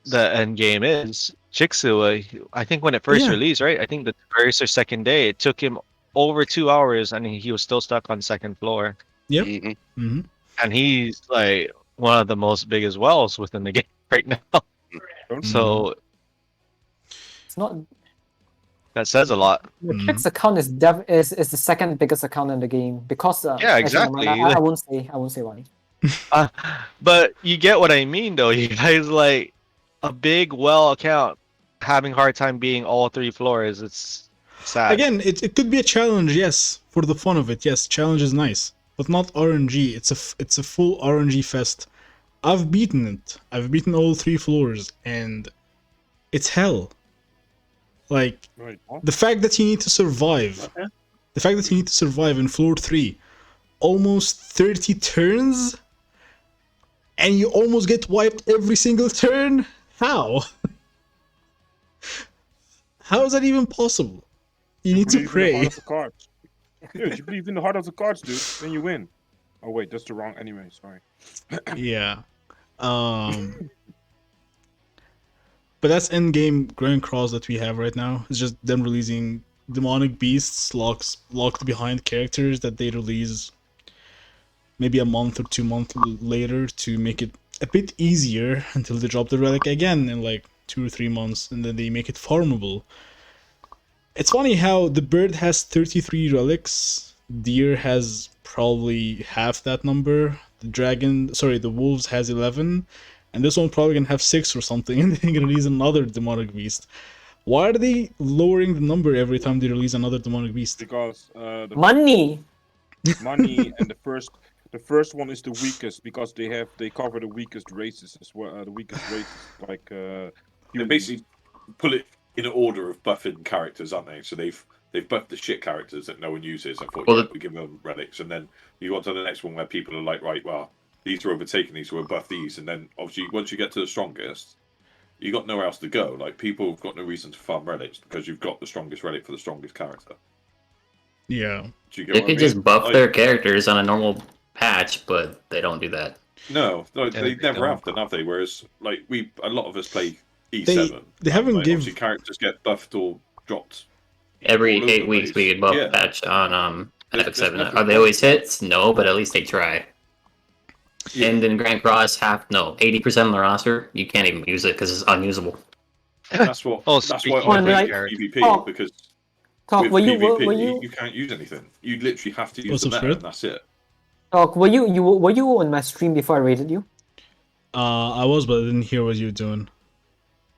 the end game is. Jigsaw, I think when it first Yeah. released, right? I think the first or second day, it took him over 2 hours, and he was still stuck on second floor. Yep. Mhm. Hmm. And he's like one of the most biggest wells within the game right now. Don't- So It's not. that says a lot. The Mhm. Trix account is the second biggest account in the game because Yeah, actually, never mind, exactly. I won't say why. But you get what I mean, though. You guys like a big well account having hard time being all 3 floors. It's sad. Again, it could be a challenge, yes, for the fun of it. Yes, challenge is nice, but not RNG. It's a full RNG fest. I've beaten it. I've beaten all 3 floors, and it's hell. Like Wait, what? the fact that you need to survive, the fact that you need to survive in floor 3, almost 30 turns, and you almost get wiped every single turn. How? How is that even possible? You need to Believe in the pray. heart of the cards. Dude, you believe in the heart of the cards, dude. Then you win. Oh wait, that's the wrong anime. Sorry. Yeah. But that's endgame Grand Cross that we have right now. It's just them releasing demonic beasts locked behind characters that they release maybe a month or 2 months later to make it a bit easier until they drop the relic again in like 2 or 3 months, and then they make it farmable. It's funny how the bird has 33 relics, deer has probably half that number, the wolves has 11, and this one probably gonna have 6 or something, and they're gonna release another demonic beast. Why are they lowering the number every time they release another demonic beast? Because the Money. money and the first one is the weakest because they cover the weakest races as well. The weakest races like They humans. basically put it in order of buffing characters, aren't they? So they've buffed the shit characters that no one uses. I thought, Well, yeah, we give them relics, and then you go to the next one where people are like, right, well, these are overtaken, these will buff these, and then obviously once you get to the strongest, you got nowhere else to go. Like people have got no reason to farm relics because you've got the strongest relic for the strongest character. Yeah. Do you get They what I could mean? just buff Like, their characters on a normal patch, but they don't do that. No, Yeah, they they never don't. have done, have they? Whereas, like a lot of us play E7. They haven't like, give- obviously characters get buffed or dropped. Every all over 8 the weeks place. we get buff Yeah. patch on There's F7. nothing Are they always hits? No, but at least they try. Yeah. And in Grand Cross, 80% of the roster, you can't even use it because it's unusable. That's what. Oh, that's speaking why I of play like- PvP Oh. because Talk. with Were you PvP were you you can't use anything. You literally have to use What's the up, meta, Fred? and that's it. talk? Were you on my stream before I raided you? I was, but I didn't hear what you were doing.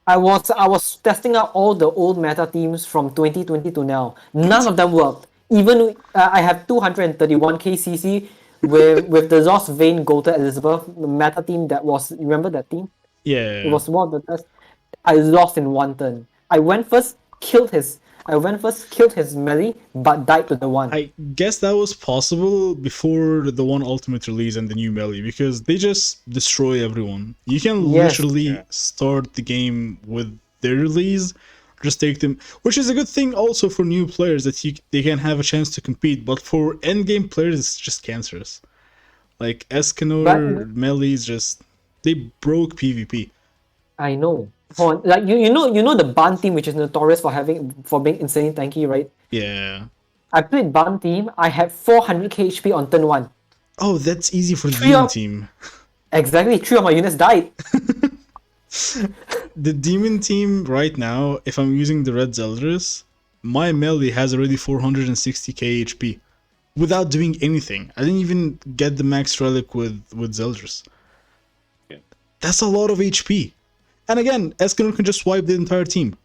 I was testing out all the old meta teams from 2020 to now. None of them worked. Even I have 231 KCC with the Zoss Vayne Golden Elizabeth the meta team that was. You remember that team? Yeah. It was one of the best. I lost in one turn. I went first, killed his melee, but died to the one. I guess that was possible before the one ultimate release and the new melee, because they just destroy everyone. You can Yes. literally Yeah. start the game with their release, just take them, which is a good thing also for new players that they can have a chance to compete. But for endgame players, it's just cancerous. Like Escanor, But- melee is just they broke PvP. I know. Like you know the Ban team, which is notorious for being insanely tanky, right? Yeah. I played Ban team. I had 400 HP on turn 1. Oh, that's easy for the Three demon of- team. Exactly, 3 of my units died. The demon team right now, if I'm using the red Zeldris, my melee has already 460k HP without doing anything. I didn't even get the max relic with Zeldris. Yeah. That's a lot of HP. And again, Escanor can just wipe the entire team.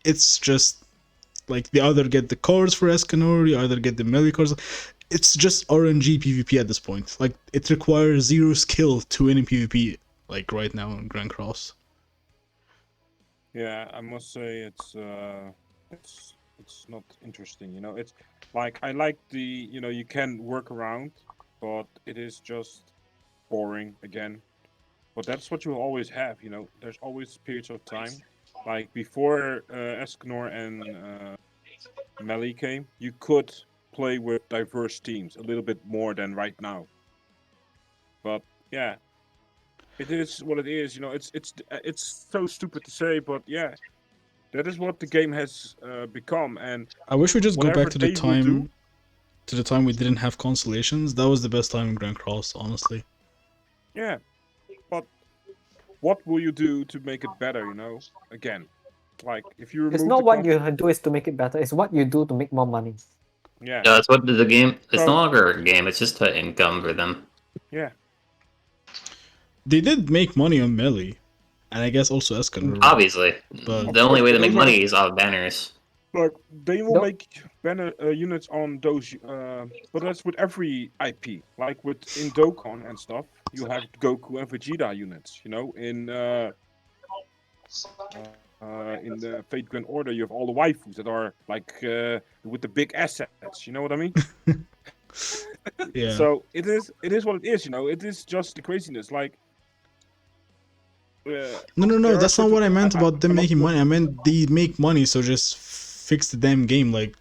It's just like they either get the cards for Escanor, you either get the melee cards. It's just RNG PvP at this point. Like it requires 0 skill to win in PvP. Like right now in Grand Cross. Yeah, I must say it's not interesting. You know, it's like I like you can work around, but it is just boring again. But that's what you will always have. You know, there's always periods of time, like before Escanor and Melee came, you could play with diverse teams a little bit more than right now. But yeah, it is what it is. You know, it's so stupid to say, but yeah, that is what the game has become. And I wish we just go whatever back to the they will do- time we didn't have constellations. That was the best time in Grand Cross, honestly. yeah, but what will you do to make it better? You know, again, like if you remove It's not the what you do is to make it better. It's what you do to make more money. yeah, Yeah, that's what the game. It's So- no longer a game. It's just an income for them. yeah. They did make money on melee, and I guess also Escanor. Obviously, But- the only way to make Those are- money is off banners. Like they will No. make banner units on those, but that's with every IP. Like with in Dokkan and stuff, you have Goku and Vegeta units. You know, in the Fate Grand Order, you have all the waifus that are like with the big assets. You know what I mean? Yeah. So it is what it is. You know, it is just the craziness. Like. No, there are that's not what I certain- meant about them I'm not making sure- money. I meant they make money, so just fix the damn game. Like,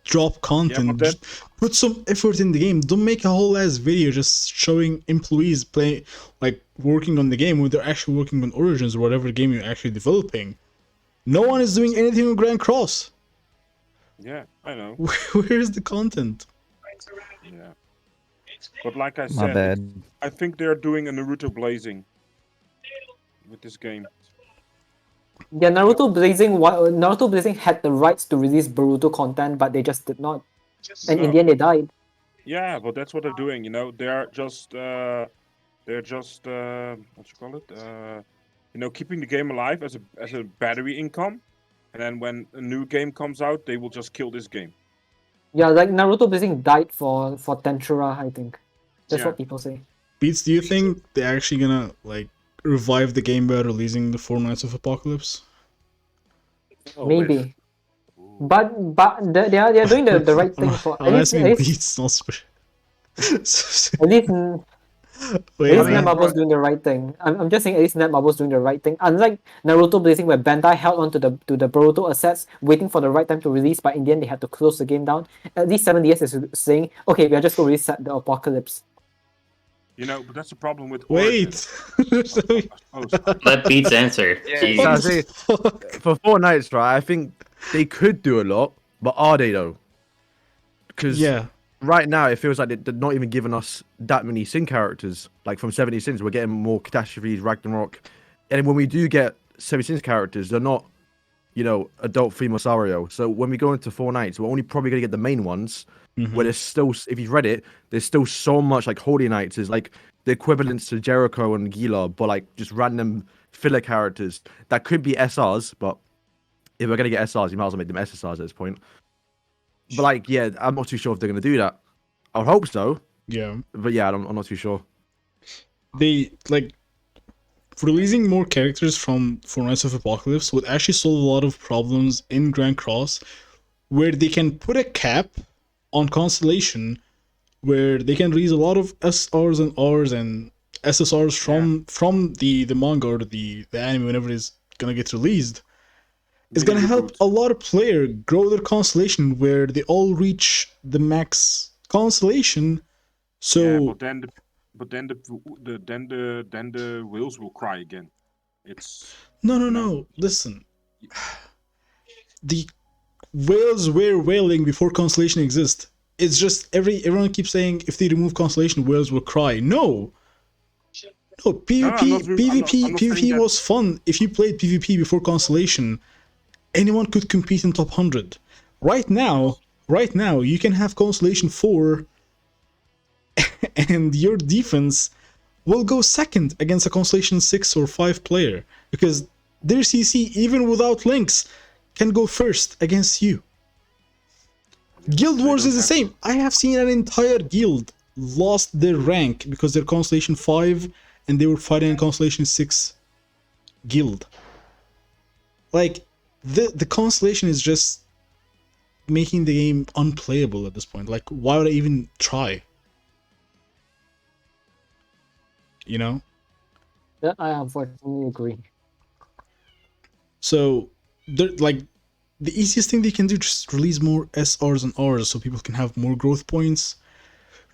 drop content, that- just put some effort in the game. Don't make a whole ass video just showing employees play, like working on the game when they're actually working on Origins or whatever game you're actually developing. No one is doing anything on Grand Cross. Yeah, I know. Where's the content? Yeah. But like I My said, bad. I think they're doing a Naruto Blazing with this game. Yeah, Naruto Blazing had the rights to release Boruto content, but they just did not. And in No. the end, they died. Yeah, but that's what they're doing. You know, they're just what you call it? Keeping the game alive as a battery income, and then when a new game comes out, they will just kill this game. Yeah, like Naruto Blazing died for Tensura, I think. That's Yeah. what people say. Beats, do you think they're actually gonna like revive the game by releasing the Four Knights of Apocalypse? Oh, Maybe. But they are doing the right thing for I'm at least asking Beats, not at least Wait, at least man. Netmarble's doing the right thing. I'm just saying at least Netmarble's doing the right thing. Unlike Naruto Blazing where Bandai held on to the Boruto assets, waiting for the right time to release, but in the end they had to close the game down. At least 7DS is saying, okay, we are just going to reset the Apocalypse. But that's the problem with. Wait. Let Beats answer. Yeah. Jeez. So I say, for 4 nights, right? I think they could do a lot, but are they though? Because Yeah. right now it feels like they're not even giving us that many Sin characters. Like from 70 Sins, we're getting more Catastrophes, Ragnarok, and when we do get 70 Sins characters, they're not, adult female Sario. So when we go into 4 nights, we're only probably gonna get the main ones. Where there's still, if you've read it, there's still so much like Holy Knights is like the equivalents to Jericho and Gila, but like just random filler characters that could be SRs. But if we're gonna get SRs, you might as well make them SSRs at this point. But like, yeah, I'm not too sure if they're gonna do that. I would hope so. Yeah. But yeah, I'm not too sure. They like releasing more characters from Four Knights of Apocalypse would actually solve a lot of problems in Grand Cross, where they can put a cap on Constellation, where they can release a lot of SRs and Rs and SSRs from the manga or the anime whenever it's gonna get released. It's gonna help a lot of players grow their Constellation where they all reach the max Constellation. So Yeah, but then the wheels will cry again. It's no. Listen, the whales were whaling before Constellation exists. It's just everyone keeps saying if they remove Constellation, whales will cry. No, PvP I'm not saying PvP that. was fun. If you played PvP before Constellation, anyone could compete in top 100. Right now, you can have Constellation 4, and your defense will go second against a Constellation 6 or 5 player because their CC, even without links, can go first against you. Guild Wars is the same. I have seen an entire guild lost their rank because they're Constellation 5 and they were fighting a Constellation 6 guild. Like, the Constellation is just making the game unplayable at this point. Like, why would I even try? You know? That I unfortunately agree. So, the easiest thing they can do is just release more SRs and Rs so people can have more growth points.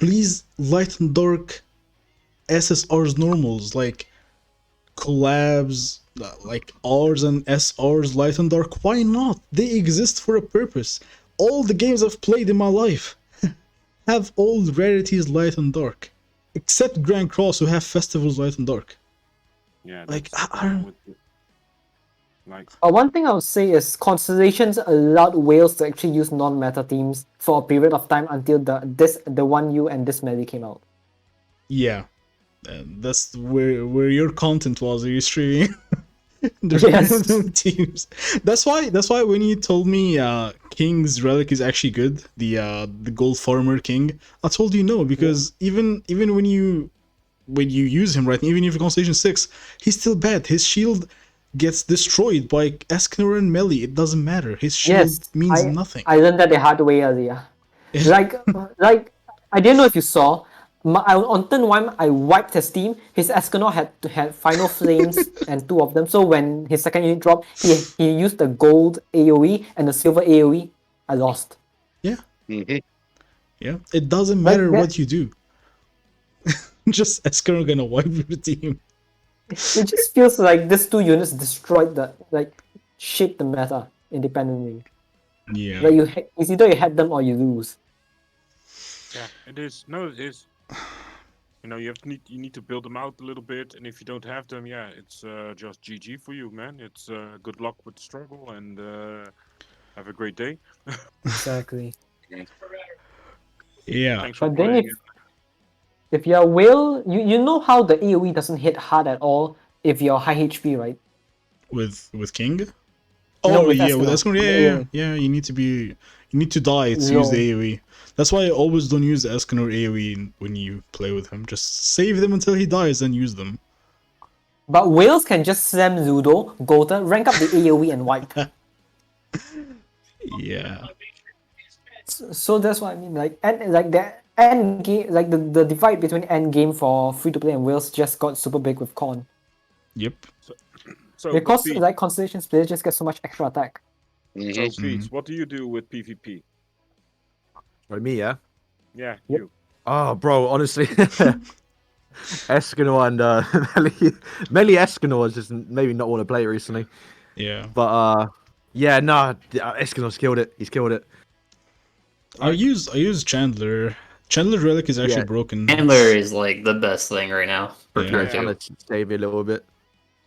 Release light and dark SSRs normals, like collabs, like Rs and SRs, light and dark. Why not? They exist for a purpose. All the games I've played in my life have all rarities light and dark. Except Grand Cross, who have festivals light and dark. Yeah, Like, that's the I problem don't- with it. Like, One thing I would say is Constellations allowed whales to actually use non-meta teams for a period of time until the 1U and this melee came out. Yeah. And that's where your content was. Are you streaming? The Yes. random teams. That's why when you told me King's Relic is actually good, the Gold Farmer King, I told you no, because even when you use him, right, even if you're Constellation 6, he's still bad. His shield gets destroyed by Escanor and melee. It doesn't matter. His shield means nothing. I learned that the hard way earlier. like I didn't know if you saw. On turn 1, I wiped his team. His Escanor had Final Flames and 2 of them. So when his second unit dropped, he used the gold AoE and the silver AoE. I lost. Yeah. Mhm. Yeah. It doesn't matter that- what you do. Just Escanor gonna wipe your team. It just feels like these 2 units destroyed shaped the meta independently. Yeah. Like it's either you hit them or you lose. Yeah, it is. No, it is. You know, you need to build them out a little bit, and if you don't have them, yeah, it's just GG for you, man. It's good luck with the struggle, and have a great day. Exactly. Yeah. Thanks for But then playing. if you're whale, you know how the AoE doesn't hit hard at all if you're high HP, right? With King? No, Oh with yeah, with Escanor. Escanor, yeah. You need to die to use the AoE. That's why I always don't use the Escanor AoE when you play with him. Just save them until he dies, then use them. But whales can just slam Zudo, Gotha, rank up the AoE and wipe. Yeah. So that's what I mean. Like the end game, like the divide between end game for free to play and whales just got super big with Con. Yep. So, Because Pete, like Constellation's players just get so much extra attack. so Pete, what do you do with PvP? Like me, yeah. Yeah, Yep. you. Oh, bro, honestly, Escanor and Melee Escanor is just maybe not want to play it recently. Yeah. But yeah, no, Escanor's killed it. He's killed it. I use Chandler. Chandler Relic is actually Yeah. broken. Chandler is like the best thing right now for Yeah. turn Trying 2. to save you a little bit.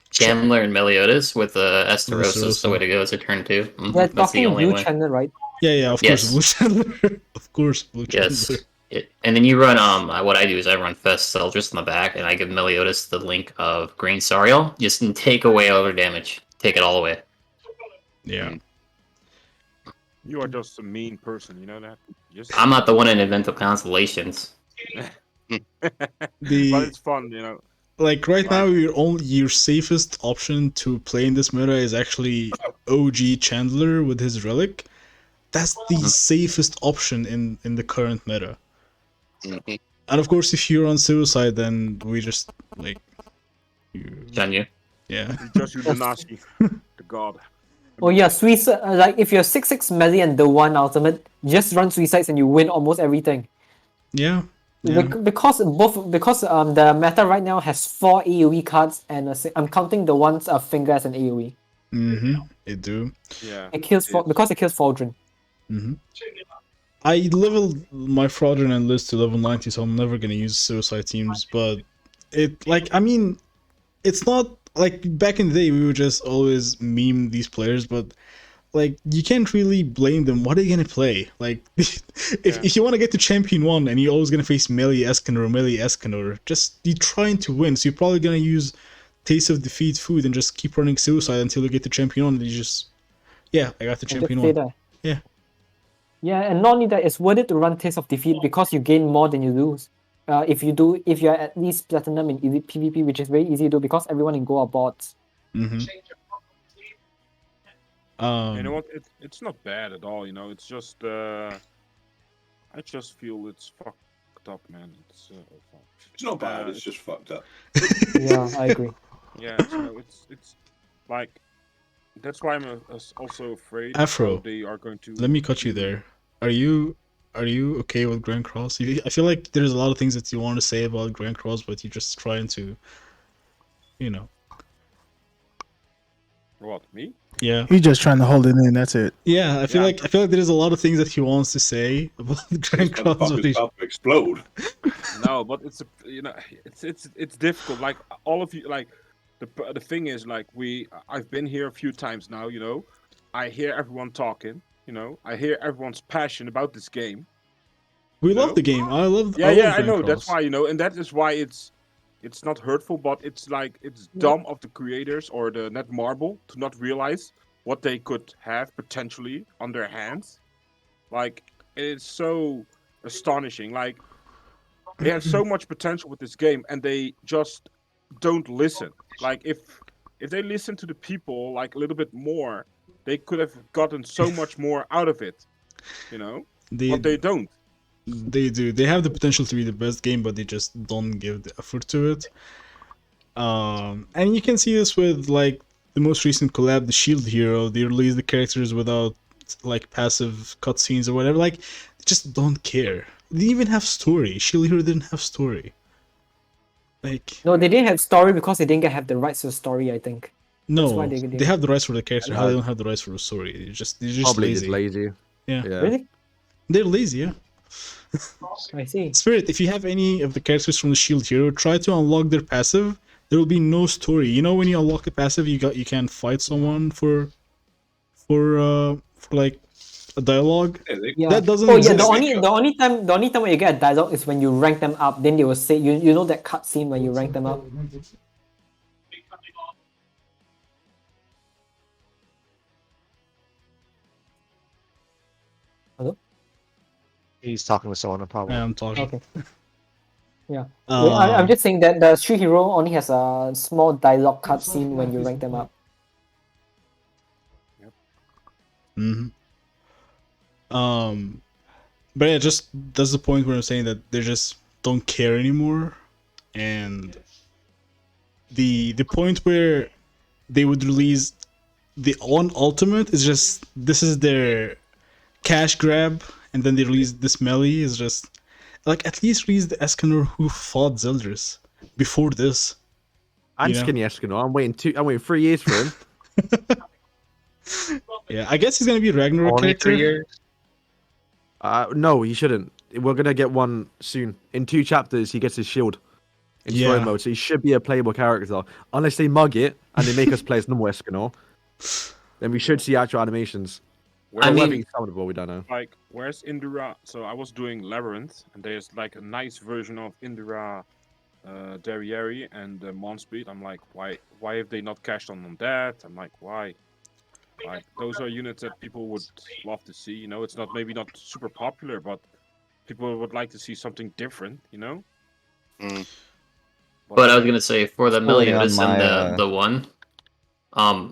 Chandler and Meliodas with Esterosa is the Esterosa. way to go as a turn 2. They're That's the talking only blue way. channel, right? Yeah, of Yes. course, Blue Chandler. Of course, Blue Yes. Chandler. And then you run what I do is I run Fest Seldris in the back and I give Meliodas the link of Green Sariel. Just take away all their damage. Take it all away. Yeah. You are just a mean person, you know that? Just... I'm not the one in Event of Constellations. But The it's fun, you know. like right now, your safest option to play in this meta is actually OG Chandler with his Relic. That's the safest option in the current meta. Mhm. And of course, if you're on suicide, then we just like Done you. yeah. You just use the Nazi, the god. Oh yeah, suicide. Like if you're 6/6 melee and the one ultimate, just run suicides and you win almost everything. Yeah. Yeah. Because the meta right now has 4 AoE cards and I'm counting the ones finger as an AoE. Mm-hmm. It do. Yeah. It kills because it kills Faldrin. Mm-hmm. I leveled my fraudulent list to level 90, so I'm never gonna use suicide teams. But it's not like back in the day we would just always meme these players, but like you can't really blame them. What are they gonna play? Like if you want to get to Champion 1 and you're always gonna face Melee Escanor, just you're trying to win, so you're probably gonna use Taste of Defeat food and just keep running suicide until you get to Champion 1 and you just I got to Champion 1. Yeah. Yeah, and not only that, it's worth it to run Taste of Defeat because you gain more than you lose. If you're at least Platinum in Elite PvP, which is very easy to do because everyone in Go are bots. Mm-hmm. You know what? It's not bad at all. You know, it's just I just feel it's fucked up, man. It's not bad. It's just fucked up. Yeah, I agree. Yeah, so it's like that's why I'm also afraid Afro, they are going to. let me cut you there. Are you okay with Grand Cross? I feel like there's a lot of things that you want to say about Grand Cross, but you're just trying to, What, me? Yeah. He's just trying to hold it in. That's it. Yeah, I feel like there's a lot of things that he wants to say about Grand Cross. But It's about to explode. No, but it's difficult. Like all of you, like the thing is, like I've been here a few times now. You know, I hear everyone talking. You know, I hear everyone's passion about this game. We love the game. I love. Yeah, I love I Grand know. Cross. That's why, you know, and that is why it's not hurtful, but it's like it's dumb of the creators or the Netmarble to not realize what they could have potentially on their hands. Like it's so astonishing. Like they have so much potential with this game, and they just don't listen. Like if they listen to the people like a little bit more, they could have gotten so much more out of it. You know, but they don't. They do. They have the potential to be the best game, but they just don't give the effort to it. And you can see this with like the most recent collab, the Shield Hero. They release the characters without like passive cutscenes or whatever. Like, they just don't care. They didn't even have story. Shield Hero didn't have story. Like, No, they didn't have story because they didn't have the rights to the story, I think. That's why No, they they have the rights for the character. How Yeah. they don't have the rights for the story? They're just Probably lazy. just lazy. Yeah. Yeah. Really? They're lazy. Yeah. I see. Spirit, if you have any of the characters from the Shield Hero, try to unlock their passive. There will be no story. You know, when you unlock a passive, you can fight someone for like a dialogue. Yeah. That doesn't Oh yeah. exist. The only time when you get a dialogue is when you rank them up. Then they will say you know that cutscene when you rank them up. Hello. He's talking with someone, probably. I'm talking. Okay. Yeah. I'm just saying that the Street Hero only has a small dialogue cutscene when you rank them up. hmm But yeah, just that's the point where I'm saying that they just don't care anymore, and the point where they would release the on Ultimate is just this is their cash grab, and then they release this melee is just like at least release the Escanor who fought Zeldris before this. And You know? Skinny Escanor. I'm waiting 3 years for him. Yeah, I guess he's gonna be a Ragnarok Only character. 3 years. No, he shouldn't. We're gonna get one soon. In 2 chapters, he gets his shield in story Yeah. mode, so he should be a playable character. Unless they mug it and they make us play as normal Escanor, then we should see actual animations. I mean- whether he's summonable, we don't know. Like, where's Indira? So I was doing Labyrinth, and there's like a nice version of Indira, Derriere, and Monspeed. I'm like, why have they not cashed on that? I'm like, why? Like, those are units that people would love to see. You know, it's not maybe not super popular, but people would like to see something different. You know. But I was gonna say for the Totally on Meliodas and my, the one,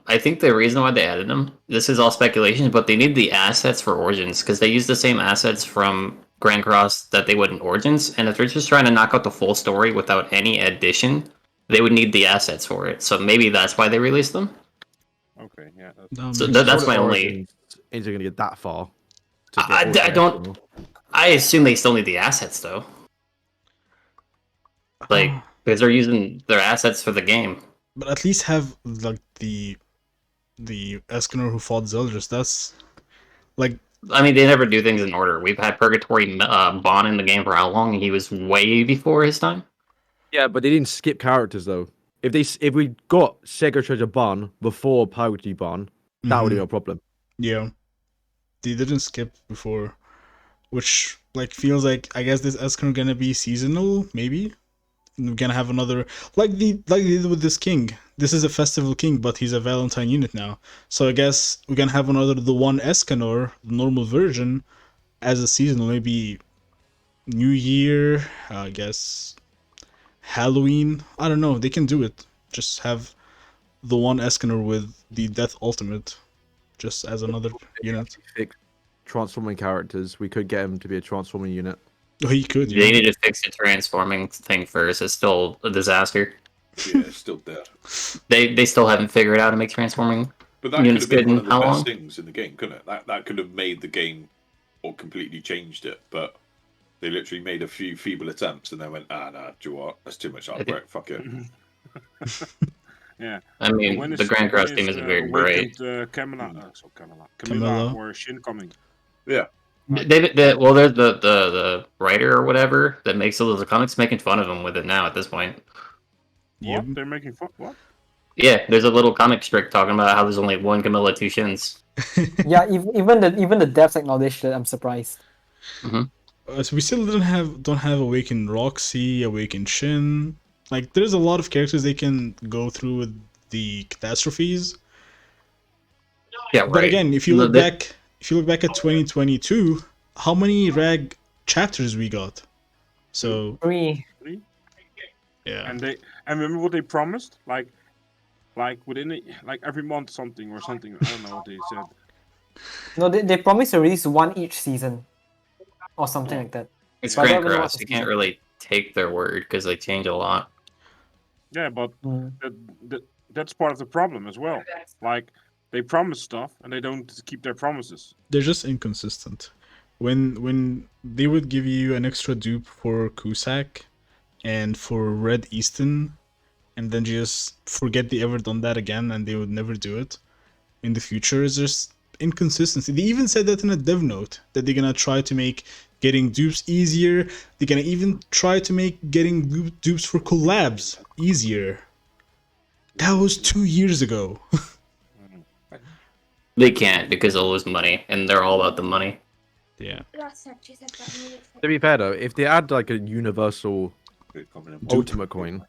I think the reason why they added them, this is all speculation, but they need the assets for Origins because they use the same assets from Grand Cross that they would in Origins, and if they're just trying to knock out the full story without any addition, they would need the assets for it. So maybe that's why they released them. Okay. Yeah. So that's my only. Origins isn't gonna get that far. to get I all the don't. Escanor. I assume they still need the assets though, like because they're using their assets for the game. But at least have like the Escanor who fought Zeldris. That's like I mean, they never do things in order. We've had Purgatory Bon in the game for how long? He was way before his time. Yeah, but they didn't skip characters though. If we got Sega Treasure Barn before Purgatory Barn, that would be a problem. Yeah, they didn't skip before, which like feels like I guess this Escanor gonna be seasonal. Maybe we're gonna have another like they did with this king. This is a festival king, but he's a Valentine unit now. So I guess we're gonna have another the one Escanor, the normal version, as a seasonal. Maybe New Year. I guess Halloween. I don't know. They can do it. Just have the one Escanor with the Death Ultimate, just as another unit. Fix transforming characters. We could get him to be a transforming unit. Oh, he could. They Yeah. need to fix the transforming thing first. It's still a disaster. Yeah, it's still there. They still haven't figured out how to make transforming But that could units have been good one in of the how best long? things in the game, couldn't it? That could have made the game or completely changed it. But they literally made a few feeble attempts and then went, nah, do you know what? That's too much hard work. Fuck it. Yeah. I mean, When the Grand Cross team isn't very great. Camilla Camilla. or Shin coming. Yeah. Well, there's the writer or whatever that makes all those comics making fun of him with it now at this point. What? They're making fun. What? Yeah, there's a little comic strip talking about how there's only one Camilla, 2 Shins. Yeah, even the devs acknowledged it. I'm surprised. So we still don't have Awakened Roxy, Awakened Shin. Like there's a lot of characters they can go through with the catastrophes. Yeah, right. But again, if you look back at 2022, how many rag chapters we got? So 3. yeah, And remember what they promised? Like within like every month something. I don't know what they said. No, they promised to release one each season, or something like that. It's But I Grand don't know Cross. what's You the can't season. really take their word because they change a lot. Yeah, but Mm. that's part of the problem as well. Like they promise stuff and they don't keep their promises. they're just inconsistent. When they would give you an extra dupe for Cusack and for Red Easton, and then just forget they ever done that again, and they would never do it in the future. Is just inconsistency. They even said that in a dev note that they're gonna try to make getting dupes easier. They're gonna even try to make getting dupes for collabs easier. That was 2 years ago. They can't because they'll lose money, and they're all about the money. Yeah. To be fair though, if they add like a universal ultimate coin,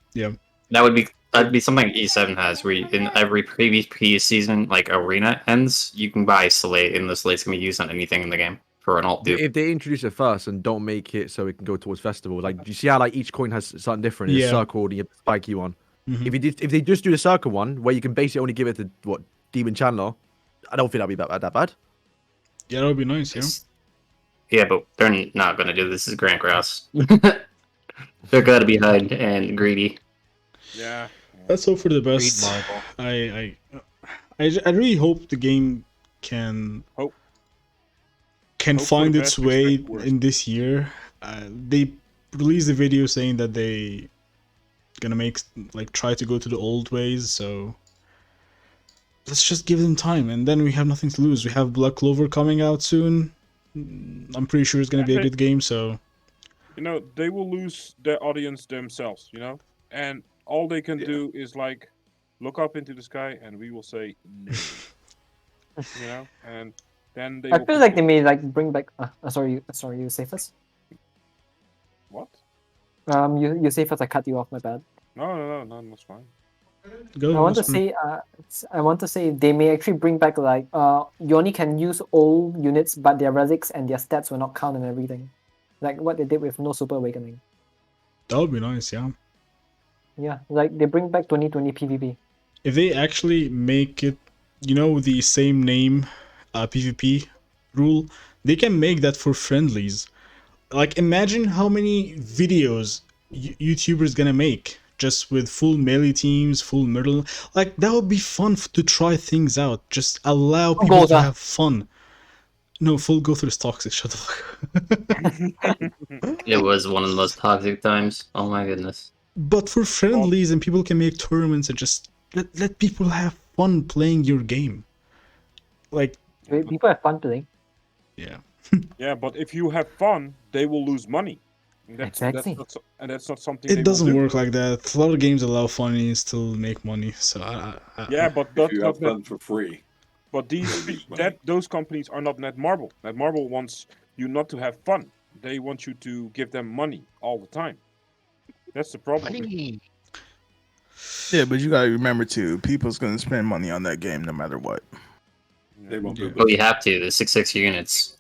That'd be something E7 has, where in every PvP season, like arena ends, you can buy Slate, and the Slate's gonna be used on anything in the game for an alt dupe. if they introduce it first and don't make it so it can go towards festivals, like do you see how like each coin has something different? It's Yeah. circled, and you have the spiky one. Mhm. If they just do the circle one, where you can basically only give it to Demon Chandler, I don't think that'd be that bad. Yeah, that would be nice. Yeah. Yeah, but they're not gonna do this. Is Grant Grass. They're gonna be hide and greedy. Yeah. Let's hope for the Read best. Marvel. I really hope the game can Hope. can Hope for find the its best, way expect worst. in this year. They released a video saying that they gonna make try to go to the old ways. So let's just give them time, and then we have nothing to lose. We have Black Clover coming out soon. I'm pretty sure it's gonna be a good game. So You know, they will lose their audience themselves, you know? And all they can do is like look up into the sky and we will say no. You know? And then they I will feel like they may like bring back. Sorry, you say first. What? You say first. I cut you off. My bad. No, that's fine. go. I want to say they may actually bring back like you only can use old units, but their relics and their stats will not count and everything, like what they did with No Super Awakening. That would be nice. Yeah. Yeah, like they bring back 2020 PvP. If they actually make it, the same name, PvP rule, they can make that for friendlies. Like, imagine how many videos YouTubers gonna make just with full melee teams, full middle. Like, that would be fun to try things out. Just allow people to Gotha. have fun. No, full Gotha is toxic. Shut the fuck. It was one of the most toxic times. Oh my goodness. But for friendlies, and people can make tournaments and just let people have fun playing your game. Like, People have fun playing. yeah. Yeah, but if you have fun, they will lose money. And Exactly. that's not something they It will doesn't do. work like that. A lot of games allow funny and still make money. So Yeah, but If you have fun for free. But lose money. those companies are not Netmarble. Netmarble wants you not to have fun. They want you to give them money all the time. That's the problem. Yeah, but you gotta remember too, people's gonna spend money on that game no matter what. They won't do Well, you have to. The 6 units.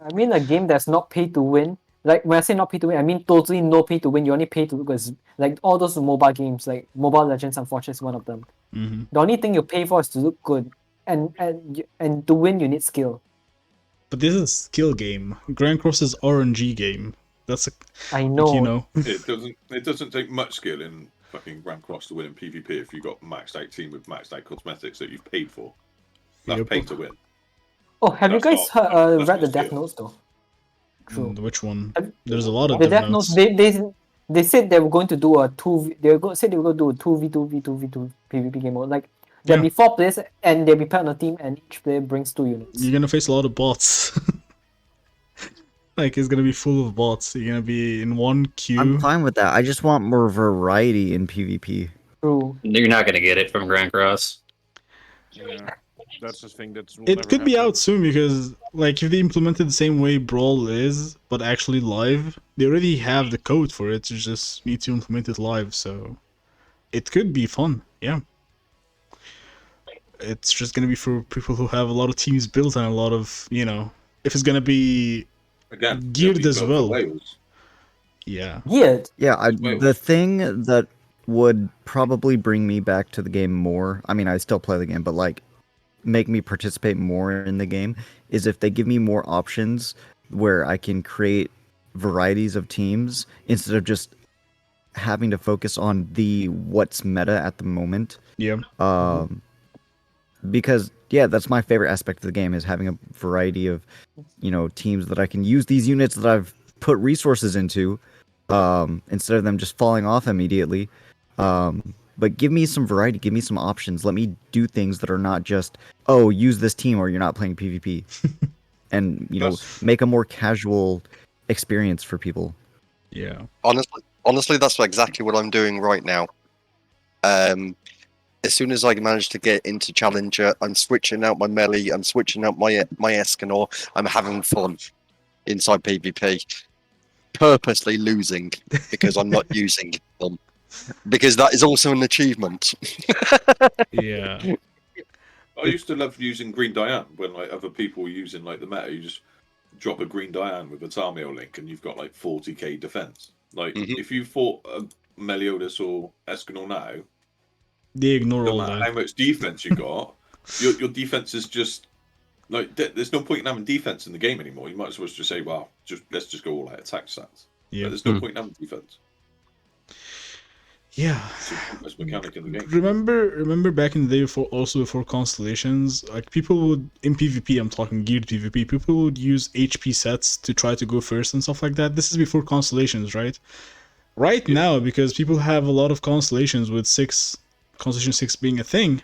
I mean, a game that's not pay to win. Like when I say not pay to win, I mean totally no pay to win. You only pay to because like all those mobile games, like Mobile Legends, unfortunately, is one of them. Mhm. The only thing you pay for is to look good, and to win you need skill. But this is a skill game. Grand Cross is RNG game. That's a I know. It doesn't take much skill in fucking Grand Cross to win in PvP if you've got maxed out team with maxed out cosmetics that you've paid for. That's Yep. pay to win. Oh, have you That's guys not- that's read the not Death skill. Notes though? True. Which one? Have- There's a lot of The Death Death Notes. Notes. They said they were going to do a said they were going to do a 2v2 PvP game mode. Like there'll Yeah. be 4 players and they'll be paired on a team, and each player brings 2 units. You're gonna face a lot of bots. Like, it's gonna be full of bots. You're gonna be in one queue. I'm fine with that. I just want more variety in PvP. True. You're not gonna get it from Grand Cross. Yeah, that's the thing. It could be out soon because, like, if they implemented the same way Brawl is, but actually live, they already have the code for it. You just need to implement it live. So it could be fun. Yeah. It's just gonna be for people who have a lot of teams built and a lot of, if it's gonna be Again, geared it'll be as built for well. Wales. Yeah. Weird. Yeah, Wait. the thing that would probably bring me back to the game more, I mean, I still play the game, but like make me participate more in the game is if they give me more options where I can create varieties of teams instead of just having to focus on the what's meta at the moment. Yeah. Because yeah, that's my favorite aspect of the game is having a variety of, teams that I can use these units that I've put resources into, instead of them just falling off immediately. But give me some variety, give me some options. Let me do things that are not just, oh, use this team or you're not playing PvP. And, make a more casual experience for people. Yeah. Honestly, that's exactly what I'm doing right now. As soon as I manage to get into Challenger, I'm switching out my melee, I'm switching out my Escanor, I'm having fun inside PvP. Purposely losing because I'm not using them. Because that is also an achievement. Yeah. I used to love using Green Diane when like other people were using like the meta. You just drop a Green Diane with a Tameo link and you've got like 40k defense. Like if you fought a Meliodas or Escanor now, They ignore no all matter that. how much defense you got, your defense is just like there's no point in having defense in the game anymore. You might as well just say, well, let's just go all out attack stats. Yeah. Like, there's no point in having defense. Yeah. It's a mechanic in the game. Remember back in the day before constellations, like people would in PvP, I'm talking geared PvP, people would use HP sets to try to go first and stuff like that. This is before constellations, right? Right now, because people have a lot of constellations with Constellation 6 being a thing.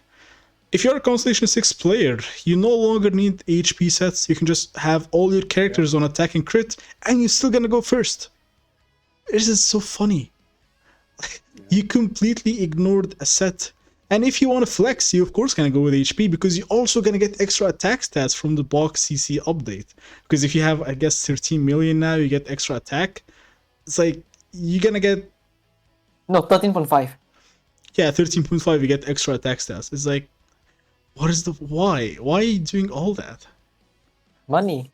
If you're a Constellation 6 player, you no longer need HP sets. You can just have all your characters on attack and crit, and you're still gonna go first. This is so funny. You completely ignored a set. And if you want to flex, you of course gonna go with HP because you're also gonna get extra attack stats from the box CC update. Because if you have, I guess, 13 million now, you get extra attack. It's like you're gonna get No, 13.5. yeah, 13.5. You get extra attack stats. It's like, what is the why? Why are you doing all that? Money.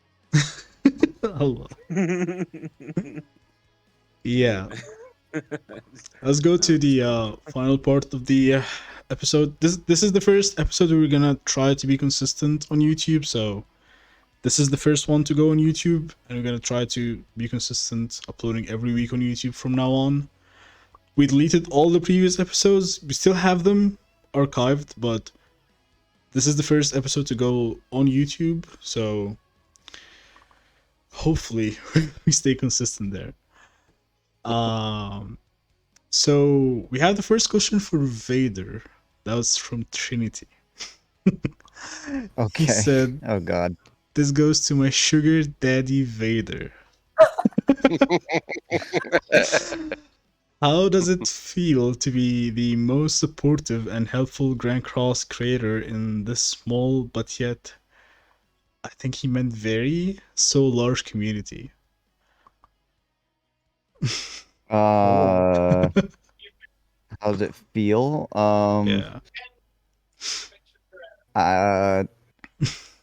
Allah. Yeah. Let's go to the final part of the episode. This is the first episode we're gonna try to be consistent on YouTube. So this is the first one to go on YouTube, and we're gonna try to be consistent, uploading every week on YouTube from now on. We deleted all the previous episodes. We still have them archived, but this is the first episode to go on YouTube. So hopefully we stay consistent there. So we have the first question for Vader. That was from Trinity. Okay. He said, oh God. "This goes to my sugar daddy Vader. How does it feel to be the most supportive and helpful Grand Cross creator in this small but yet, I think he meant very, so large community?" How does it feel? Yeah. I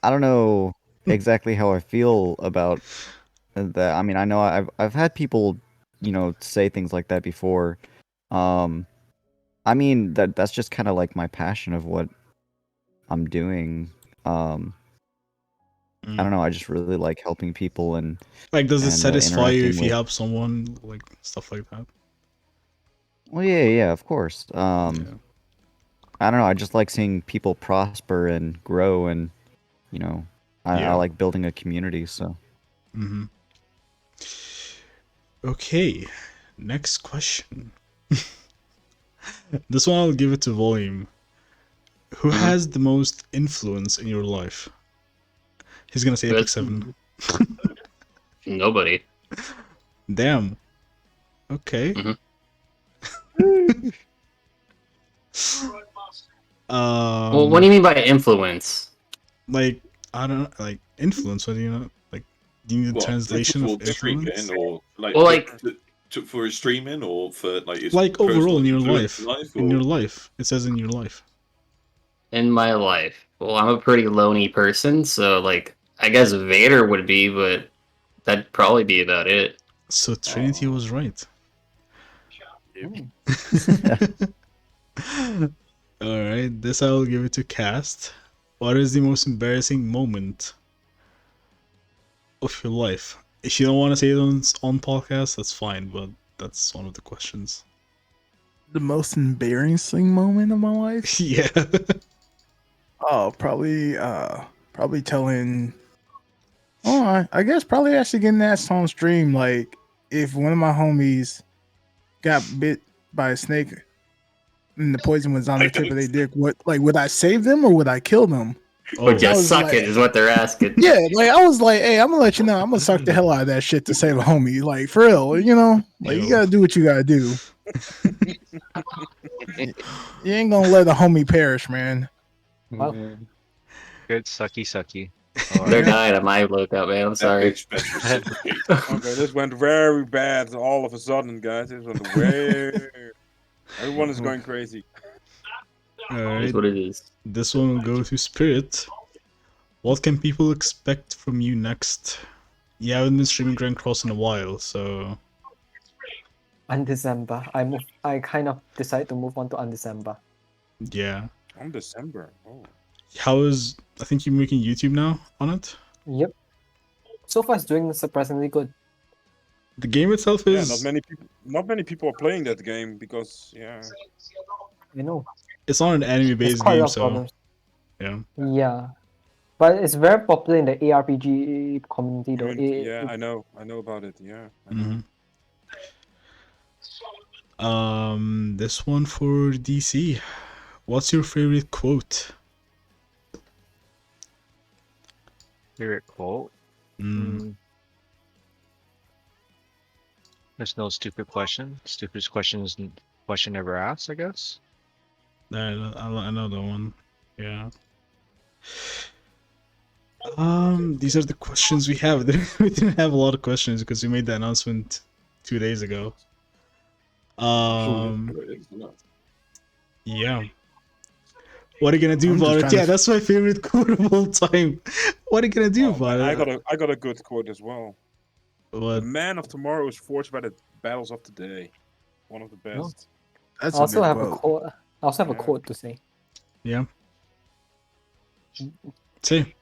don't know exactly how I feel about that. I mean, I know I've had people, say things like that before. I mean that's just kind of like my passion of what I'm doing. I don't know. I just really like helping people and Like, does it satisfy you interacting if you with- help someone, like stuff like that? Well, yeah, of course. Yeah. I don't know. I just like seeing people prosper and grow, and I Yeah. like building a community. So Mm-hmm. Okay, next question. This one I'll give it to Volume. Who has the most influence in your life? He's gonna say Epic That's- 7. Nobody. Damn. Okay. Mhm. Well, what do you mean by influence? Like, I don't know, like influence. What do you know? Like, do you need a What, translation for of influence? streaming or like, Well, like- for his streaming or for like his Like overall in your personal life. influence In or- your life. It says in your life. In my life? Well, I'm a pretty lonely person, so like I guess Vader would be, but that'd probably be about it. So Trinity was right. Alright, this I will give it to Cast. What is the most embarrassing moment of your life? If you don't want to say it on podcast, that's fine, but that's one of the questions. The most embarrassing moment of my life? Yeah. Oh, probably telling. Oh, I guess probably actually getting asked on stream. Like, if one of my homies got bit by a snake, and the poison was on the tip of their dick, what like would I save them or would I kill them? Would I you was suck like- it? Is what they're asking. Yeah, like I was like, hey, I'm gonna let you know, I'm gonna suck the hell out of that shit to save a homie. Like for real, you know, like you gotta do what you gotta do. You ain't gonna let a homie perish, man. Well, Good sucky. They're dying at my lookout, man. I'm sorry. Okay, this went very bad all of a sudden, guys. This went very. Everyone is going crazy. It Alright, is what it is. this one will go to Spirit. What can people expect from you next? You haven't been streaming Grand Cross in a while, so Undecember. I kind of decided to move on to Undecember. yeah. On December. Oh. How is I think you're making YouTube now on it? Yep. So far, it's doing surprisingly good. The game itself Yeah, is not many people are playing that game because You know, it's not an anime there's based quite a game, lot of so problems. yeah. Yeah, but it's very popular in the ARPG community, though. I know about it. Yeah. I know. This one for DC. What's your favorite quote? Favorite quote? There's no stupid question. Stupidest question is question never asked, I guess. I know that one. Yeah. These are the questions we have. We didn't have a lot of questions because we made the announcement 2 days ago. Yeah. What are you gonna do I'm just about it? trying to Yeah, that's my favorite quote of all time. What are you gonna do Oh, about man, it? I got a good quote as well. The What? man of tomorrow is forged by the battles of today. One of the best. That's I a also good have a quote. quote. I also have a Yeah. quote to say. Yeah. Say.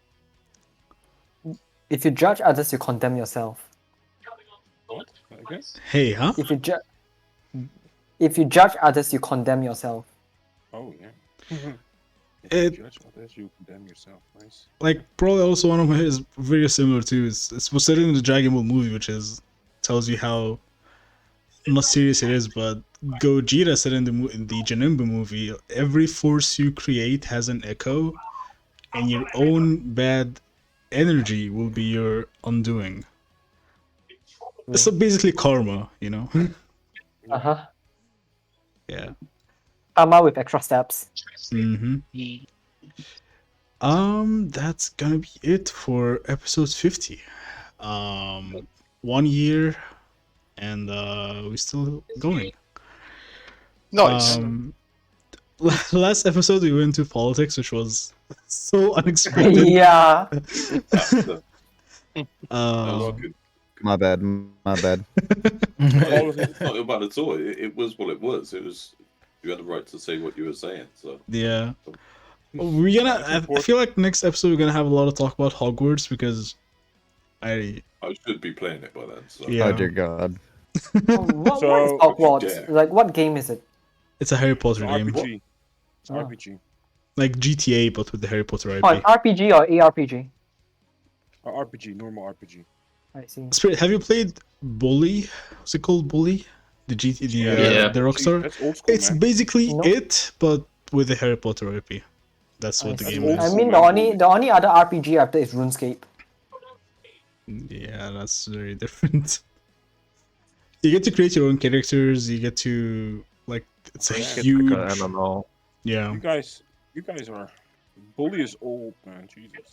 If you judge others, you condemn yourself. What? Okay. Hey, huh? If you judge others, you condemn yourself. Oh yeah. If It- you judge others, you condemn yourself. Nice. Like probably also one of my is very similar to it's was said in the Dragon Ball movie, which is tells you how not serious it is, but Gogeta said in the Janemba movie, every force you create has an echo, and your own bad energy will be your undoing. So basically karma, you know? Uh-huh. Yeah. Karma with extra steps. Mm-hmm. That's gonna be it for episode 50. 1 year, and we're still going. Nice. Last episode we went to politics, which was so unexpected. Yeah. My bad. It's not bad at all. It was what it was. It was. You had the right to say what you were saying. So Yeah. We're gonna. I feel like next episode we're gonna have a lot of talk about Hogwarts because I should be playing it by then. So. Yeah. Oh dear God. What is So- Hogwarts? Yeah. Like, what game is it? it's a Harry It's Potter game, RPG. It's Oh. RPG. like GTA but with the Harry Potter IP. Oh, an RPG or ARPG? RPG, normal RPG. I see. Spirit, have you played Bully? What's it called? Bully? The Yeah. the Rockstar. That's old school, It's man. basically No. it, but with the Harry Potter IP. That's what the I game see. old is. I school, mean, man. the only other RPG after is RuneScape. Yeah, that's very different. You get to create your own characters. You get to like it's a Yeah. It's huge. like a MMO. Yeah, You guys are. Bully is old, man. Jesus.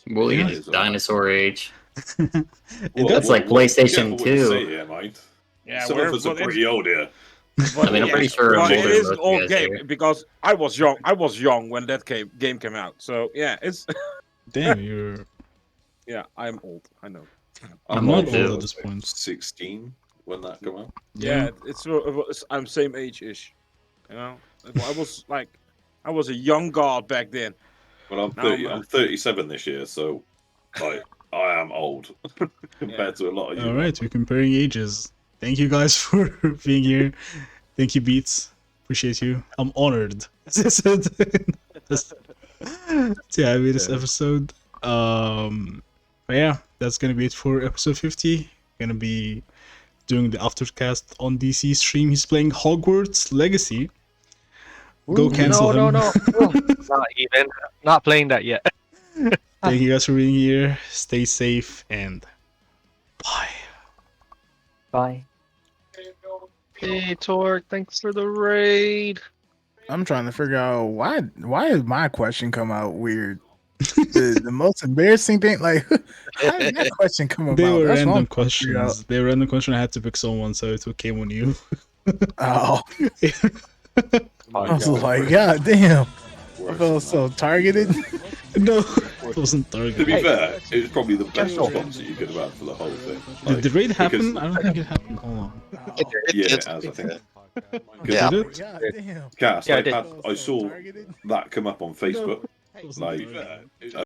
Bully Yeah. is dinosaur age. It That's like PlayStation careful what you 2. say here, mind. Yeah, Some of us are pretty old here. I mean, I'm pretty sure But I'm it older is than an most of you old guys game here. because I was young. I was young when that game came out. So yeah, it's damn, you're. yeah. I'm old. I know. I'm not not old old too. at this point. 16 when that came out. Yeah, I'm same age ish. You know, I was a young god back then. Well, I'm No, 30. man. I'm 37 this year, so like I am old compared to a lot of you. All right, we're comparing ages. Thank you guys for being here. Thank you, Beats. Appreciate you. I'm honored. As I said, to have you this episode. But yeah, that's gonna be it for episode 50. Gonna be doing the aftercast on DC stream. He's playing Hogwarts Legacy. Go cancel no, him. no, no. Not even. Not playing that yet. Thank you guys for being here. Stay safe and bye. Bye. Hey, Torque, thanks for the raid. I'm trying to figure out why did my question come out weird? The most embarrassing thing, like, how did that question come about? They were That's what random I'm trying to figure out. questions. They were random questions. I had to pick someone, so it came on you. Oh, My I was God. like, God damn, I Worse felt than so that. targeted. No, it wasn't To be targeted. fair, it was probably the best Cancel. response that you could have had for the whole thing. Did the raid because- happen? I don't think it happened. Hold on. Yeah, it has, I think. Yeah. Did it? God damn. Cass, Yeah, I I, did. I saw that come up on Facebook. It wasn't Like, targeted.